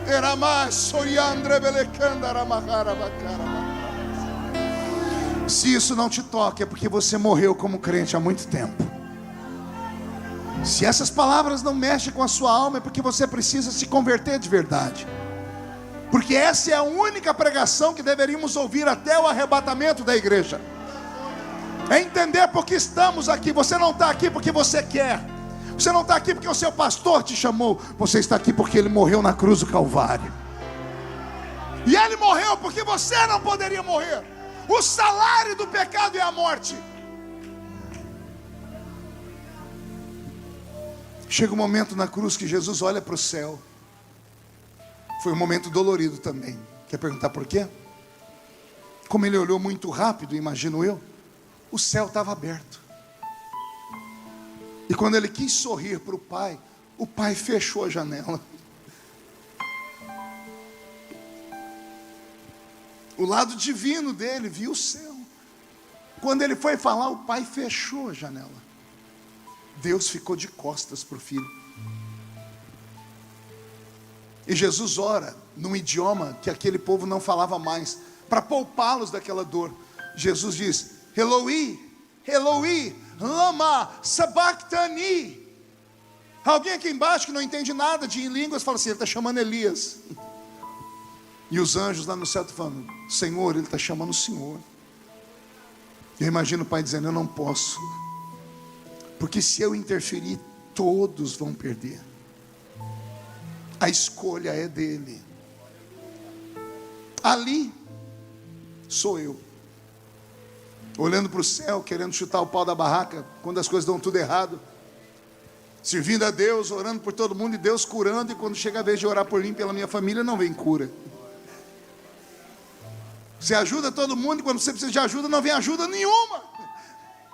Era mais soriandre belecanda ramahara bacara. Se isso não te toca, é porque você morreu como crente há muito tempo. Se essas palavras não mexem com a sua alma, é porque você precisa se converter de verdade. Porque essa é a única pregação que deveríamos ouvir até o arrebatamento da igreja. É entender porque estamos aqui. Você não está aqui porque você quer. Você não está aqui porque o seu pastor te chamou. Você está aqui porque ele morreu na cruz do Calvário. E ele morreu porque você não poderia morrer. O salário do pecado é a morte. Chega um momento na cruz que Jesus olha para o céu. Foi um momento dolorido também. Quer perguntar por quê? Como ele olhou muito rápido, imagino eu, o céu estava aberto. E quando ele quis sorrir para o pai fechou a janela. O lado divino dele viu o céu. Quando ele foi falar, o pai fechou a janela. Deus ficou de costas para o filho. E Jesus ora num idioma que aquele povo não falava mais, para poupá-los daquela dor. Jesus diz: Eloi, Eloi, lama sabachthani. Alguém aqui embaixo que não entende nada de línguas fala assim: ele está chamando Elias. E os anjos lá no céu estão falando: Senhor, ele está chamando o Senhor. Eu imagino o pai dizendo: eu não posso, porque se eu interferir, todos vão perder. A escolha é dele. Ali sou eu, olhando para o céu, querendo chutar o pau da barraca, quando as coisas dão tudo errado, servindo a Deus, orando por todo mundo, e Deus curando, e quando chega a vez de orar por mim, pela minha família, não vem cura. Você ajuda todo mundo, e quando você precisa de ajuda, não vem ajuda nenhuma.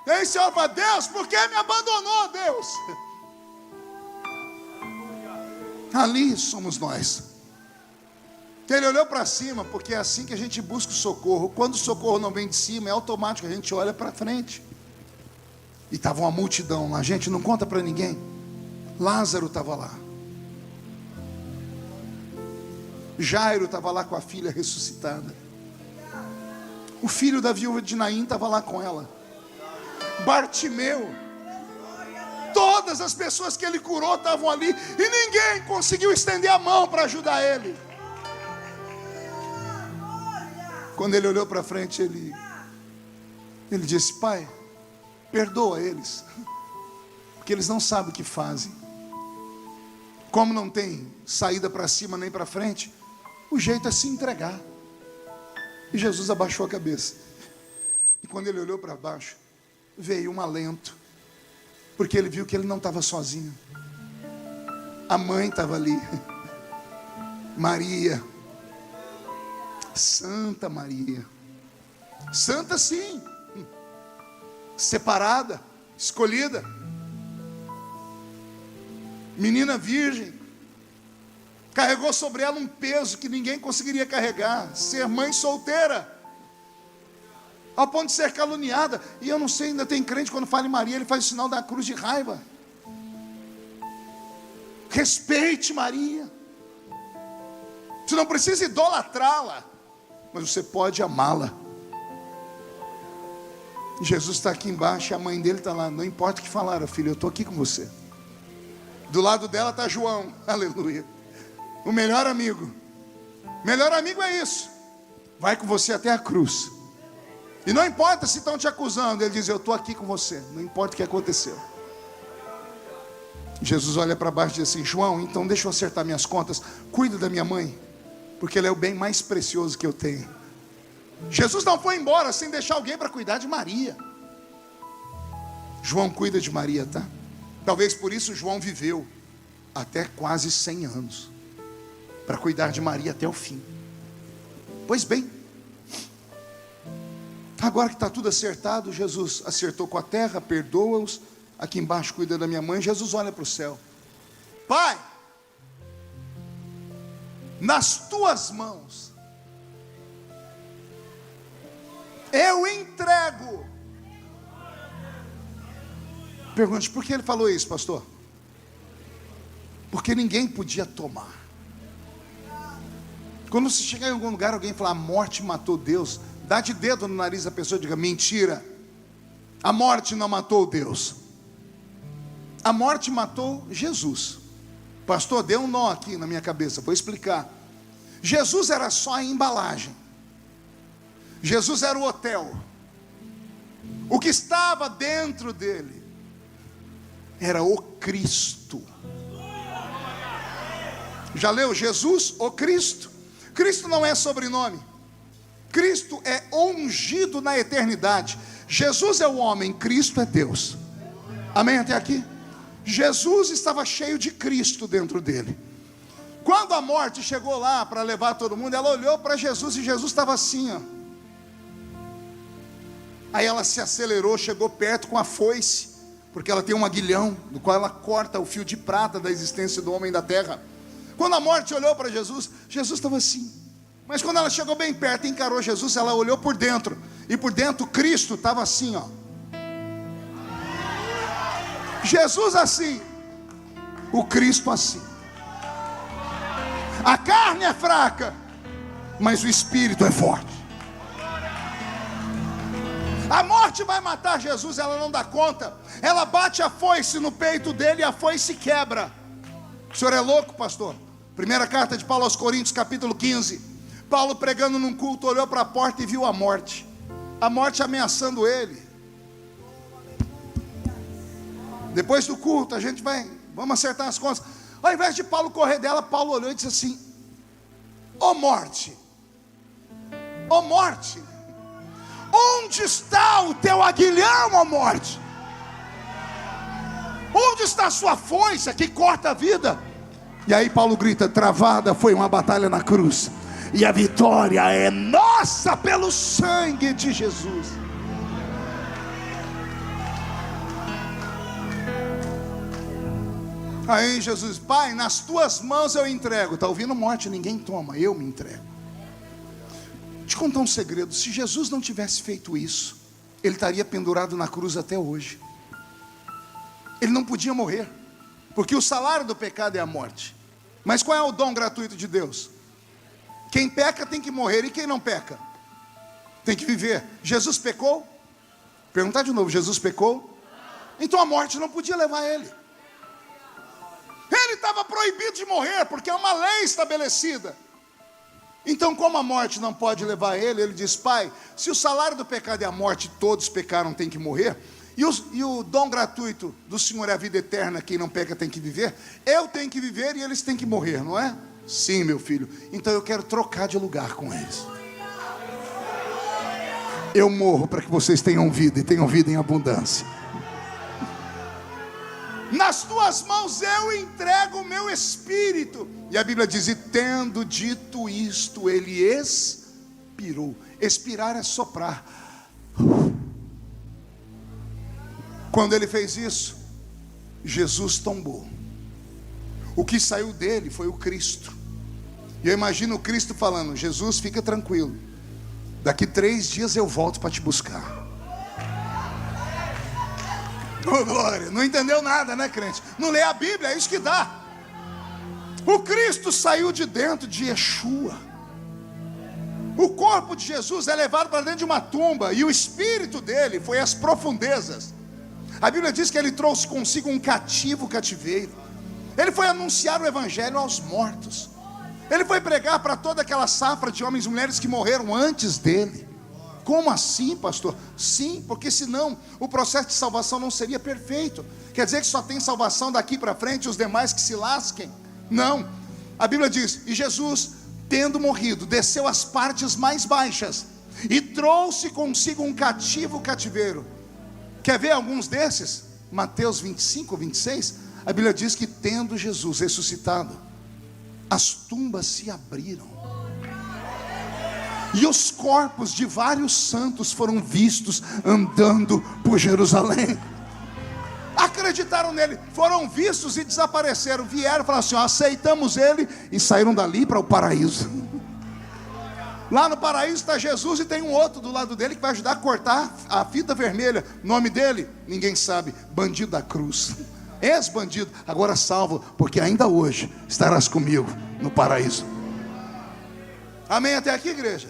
E aí você ora para Deus: por que me abandonou, Deus? Ali somos nós. Ele olhou para cima, porque é assim que a gente busca o socorro. Quando o socorro não vem de cima, é automático, a gente olha para frente. E estava uma multidão lá. Gente, não conta para ninguém. Lázaro estava lá. Jairo estava lá com a filha ressuscitada. O filho da viúva de Naim estava lá com ela. Bartimeu. Todas as pessoas que ele curou estavam ali. E ninguém conseguiu estender a mão para ajudar ele. Quando ele olhou para frente, ele disse: Pai, perdoa eles, porque eles não sabem o que fazem. Como não tem saída para cima nem para frente, o jeito é se entregar. E Jesus abaixou a cabeça. E quando ele olhou para baixo, veio um alento, porque ele viu que ele não estava sozinho. A mãe estava ali, Maria, Santa Maria. Santa sim, separada, escolhida, menina virgem, carregou sobre ela um peso que ninguém conseguiria carregar, ser mãe solteira, ao ponto de ser caluniada. E eu não sei, ainda tem crente, quando fala em Maria, ele faz o sinal da cruz de raiva. Respeite Maria. Você não precisa idolatrá-la, mas você pode amá-la. Jesus está aqui embaixo e a mãe dele está lá. Não importa o que falaram, filho, eu estou aqui com você. Do lado dela está João, aleluia, o melhor amigo. Melhor amigo é isso, vai com você até a cruz. E não importa se estão te acusando, ele diz, eu estou aqui com você, não importa o que aconteceu. Jesus olha para baixo e diz assim, João, então deixa eu acertar minhas contas, cuida da minha mãe, porque ela é o bem mais precioso que eu tenho. Jesus não foi embora sem deixar alguém para cuidar de Maria. João cuida de Maria, tá? Talvez por isso João viveu até quase 100 anos, para cuidar de Maria até o fim. Pois bem, agora que está tudo acertado, Jesus acertou com a terra, perdoa-os, aqui embaixo cuida da minha mãe. Jesus olha para o céu, Pai, nas tuas mãos eu entrego. Pergunte, por que ele falou isso, pastor? Porque ninguém podia tomar. Quando você chegar em algum lugar, alguém falar, a morte matou Deus, dá de dedo no nariz da pessoa e diga, mentira, a morte não matou Deus, a morte matou Jesus. Pastor, deu um nó aqui na minha cabeça, vou explicar. Jesus era só a embalagem, Jesus era o hotel. O que estava dentro dele era o Cristo. Já leu Jesus, o Cristo? Cristo não é sobrenome, Cristo é ungido na eternidade. Jesus é o homem, Cristo é Deus. Amém até aqui? Jesus estava cheio de Cristo dentro dele. Quando a morte chegou lá para levar todo mundo, ela olhou para Jesus e Jesus estava assim, ó. Aí ela se acelerou, chegou perto com a foice, porque ela tem um aguilhão, do qual ela corta o fio de prata da existência do homem da terra. Quando a morte olhou para Jesus, Jesus estava assim. Mas quando ela chegou bem perto e encarou Jesus, ela olhou por dentro, e por dentro Cristo estava assim, ó. Jesus assim, o Cristo assim. A carne é fraca, mas o Espírito é forte. A morte vai matar Jesus, ela não dá conta. Ela bate a foice no peito dele e a foice quebra. O senhor é louco, pastor? Primeira carta de Paulo aos Coríntios, capítulo 15. Paulo pregando num culto, olhou para a porta e viu a morte. A morte ameaçando ele. Depois do culto, vamos acertar as contas. Ao invés de Paulo correr dela, Paulo olhou e disse assim, ó morte, ó morte, onde está o teu aguilhão, ó morte? Onde está a sua foice que corta a vida? E aí Paulo grita, travada foi uma batalha na cruz, e a vitória é nossa pelo sangue de Jesus. Aí Jesus, Pai, nas tuas mãos eu entrego. Está ouvindo morte, ninguém toma, eu me entrego. Te contar um segredo, se Jesus não tivesse feito isso, ele estaria pendurado na cruz até hoje. Ele não podia morrer, porque o salário do pecado é a morte. Mas qual é o dom gratuito de Deus? Quem peca tem que morrer, e quem não peca tem que viver. Jesus pecou? Perguntar de novo, Jesus pecou? Então a morte não podia levar ele. Ele estava proibido de morrer, porque é uma lei estabelecida. Então, como a morte não pode levar ele, ele diz, Pai, se o salário do pecado é a morte, todos pecaram, tem que morrer, e o dom gratuito do Senhor é a vida eterna, quem não peca tem que viver, eu tenho que viver e eles têm que morrer, não é? Sim, meu filho, então eu quero trocar de lugar com eles. Eu morro para que vocês tenham vida, e tenham vida em abundância. Nas tuas mãos eu entrego o meu espírito. E a Bíblia diz, e tendo dito isto, ele expirou. Expirar é soprar. Quando ele fez isso, Jesus tombou. O que saiu dele foi o Cristo. E eu imagino o Cristo falando: Jesus, fica tranquilo, daqui 3 dias eu volto para te buscar. Oh, glória. Não entendeu nada, né, crente? Não lê a Bíblia, é isso que dá. O Cristo saiu de dentro de Yeshua. O corpo de Jesus é levado para dentro de uma tumba, e o espírito dele foi às profundezas. A Bíblia diz que ele trouxe consigo um cativeiro. Ele foi anunciar o evangelho aos mortos. Ele foi pregar para toda aquela safra de homens e mulheres que morreram antes dele. Como assim, pastor? Sim, porque senão o processo de salvação não seria perfeito. Quer dizer que só tem salvação daqui para frente e os demais que se lasquem? Não. A Bíblia diz: e Jesus, tendo morrido, desceu às partes mais baixas e trouxe consigo um cativeiro. Quer ver alguns desses? Mateus 25, 26. A Bíblia diz que, tendo Jesus ressuscitado, as tumbas se abriram, e os corpos de vários santos foram vistos andando por Jerusalém. Acreditaram nele, foram vistos e desapareceram. Vieram e falaram assim: aceitamos ele, e saíram dali para o paraíso. Lá no paraíso está Jesus, e tem um outro do lado dele que vai ajudar a cortar a fita vermelha. Nome dele? Ninguém sabe. Bandido da cruz. Ex-bandido, agora salvo, porque ainda hoje estarás comigo no paraíso. Amém até aqui, igreja?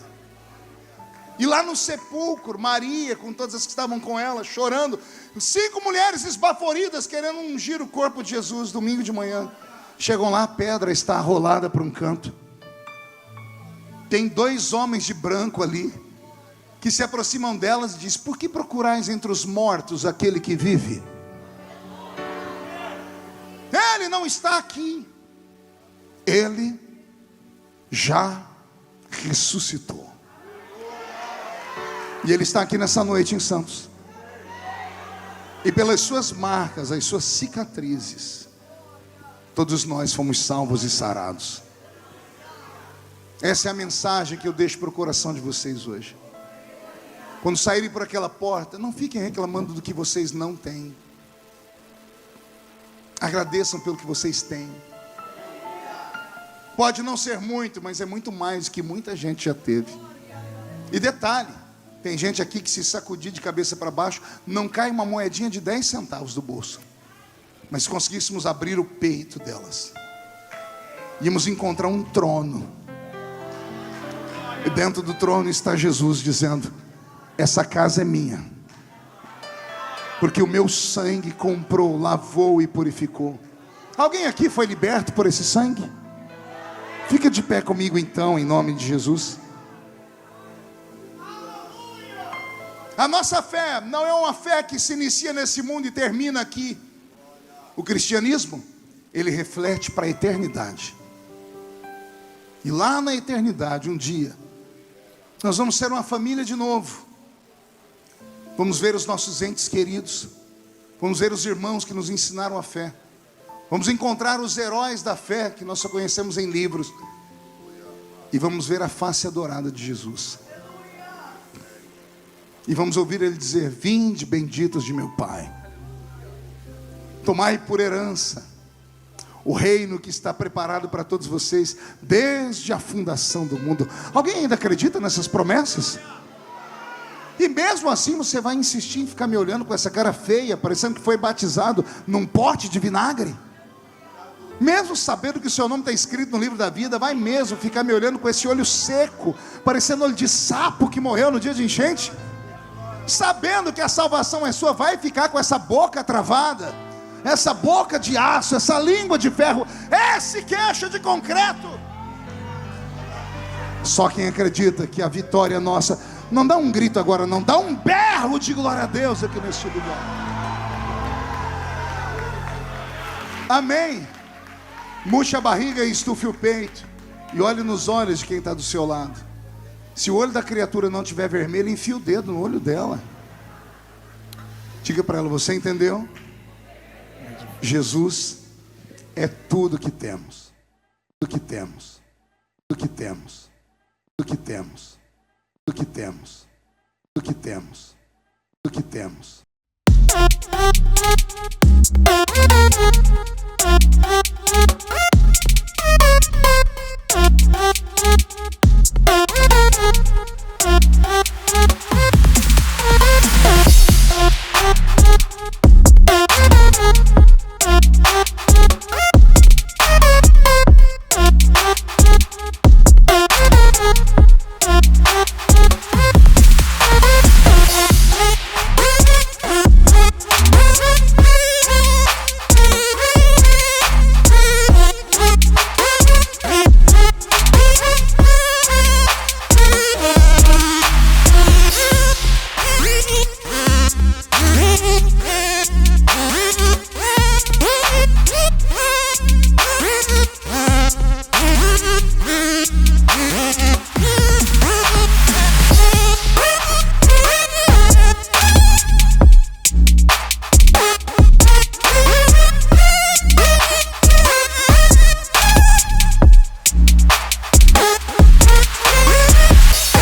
E lá no sepulcro, Maria, com todas as que estavam com ela, chorando, 5 mulheres esbaforidas, querendo ungir o corpo de Jesus, domingo de manhã. Chegam lá, a pedra está arrolada para um canto. Tem 2 homens de branco ali, que se aproximam delas e dizem: por que procurais entre os mortos aquele que vive? Ele não está aqui, ele já ressuscitou. E ele está aqui nessa noite em Santos. E pelas suas marcas, as suas cicatrizes, todos nós fomos salvos e sarados. Essa é a mensagem que eu deixo para o coração de vocês hoje. Quando saírem por aquela porta, não fiquem reclamando do que vocês não têm. Agradeçam pelo que vocês têm. Pode não ser muito, mas é muito mais do que muita gente já teve. E detalhe, tem gente aqui que, se sacudir de cabeça para baixo, não cai uma moedinha de 10 centavos do bolso. Mas se conseguíssemos abrir o peito delas, íamos encontrar um trono. E dentro do trono está Jesus dizendo: essa casa é minha, porque o meu sangue comprou, lavou e purificou. Alguém aqui foi liberto por esse sangue? Fica de pé comigo então, em nome de Jesus. A nossa fé não é uma fé que se inicia nesse mundo e termina aqui. O cristianismo, ele reflete para a eternidade. E lá na eternidade, um dia, nós vamos ser uma família de novo. Vamos ver os nossos entes queridos. Vamos ver os irmãos que nos ensinaram a fé. Vamos encontrar os heróis da fé que nós só conhecemos em livros. E vamos ver a face adorada de Jesus. E vamos ouvir ele dizer: vinde, benditos de meu Pai, tomai por herança o reino que está preparado para todos vocês desde a fundação do mundo. Alguém ainda acredita nessas promessas? E mesmo assim você vai insistir em ficar me olhando com essa cara feia, parecendo que foi batizado num pote de vinagre? Mesmo sabendo que o seu nome está escrito no livro da vida, vai mesmo ficar me olhando com esse olho seco, parecendo olho de sapo que morreu no dia de enchente? Sabendo que a salvação é sua, vai ficar com essa boca travada, essa boca de aço, essa língua de ferro, esse queixo de concreto? Só quem acredita que a vitória é nossa, não dá um grito agora, não, dá um berro de glória a Deus aqui nesse lugar. Amém. Murche a barriga e estufe o peito, e olhe nos olhos de quem está do seu lado. Se o olho da criatura não estiver vermelho, enfia o dedo no olho dela. Diga para ela: você entendeu? Jesus é tudo que temos. Tudo que temos. Tudo que temos. Tudo que temos. Tudo que temos. Tudo que temos. Tudo que temos.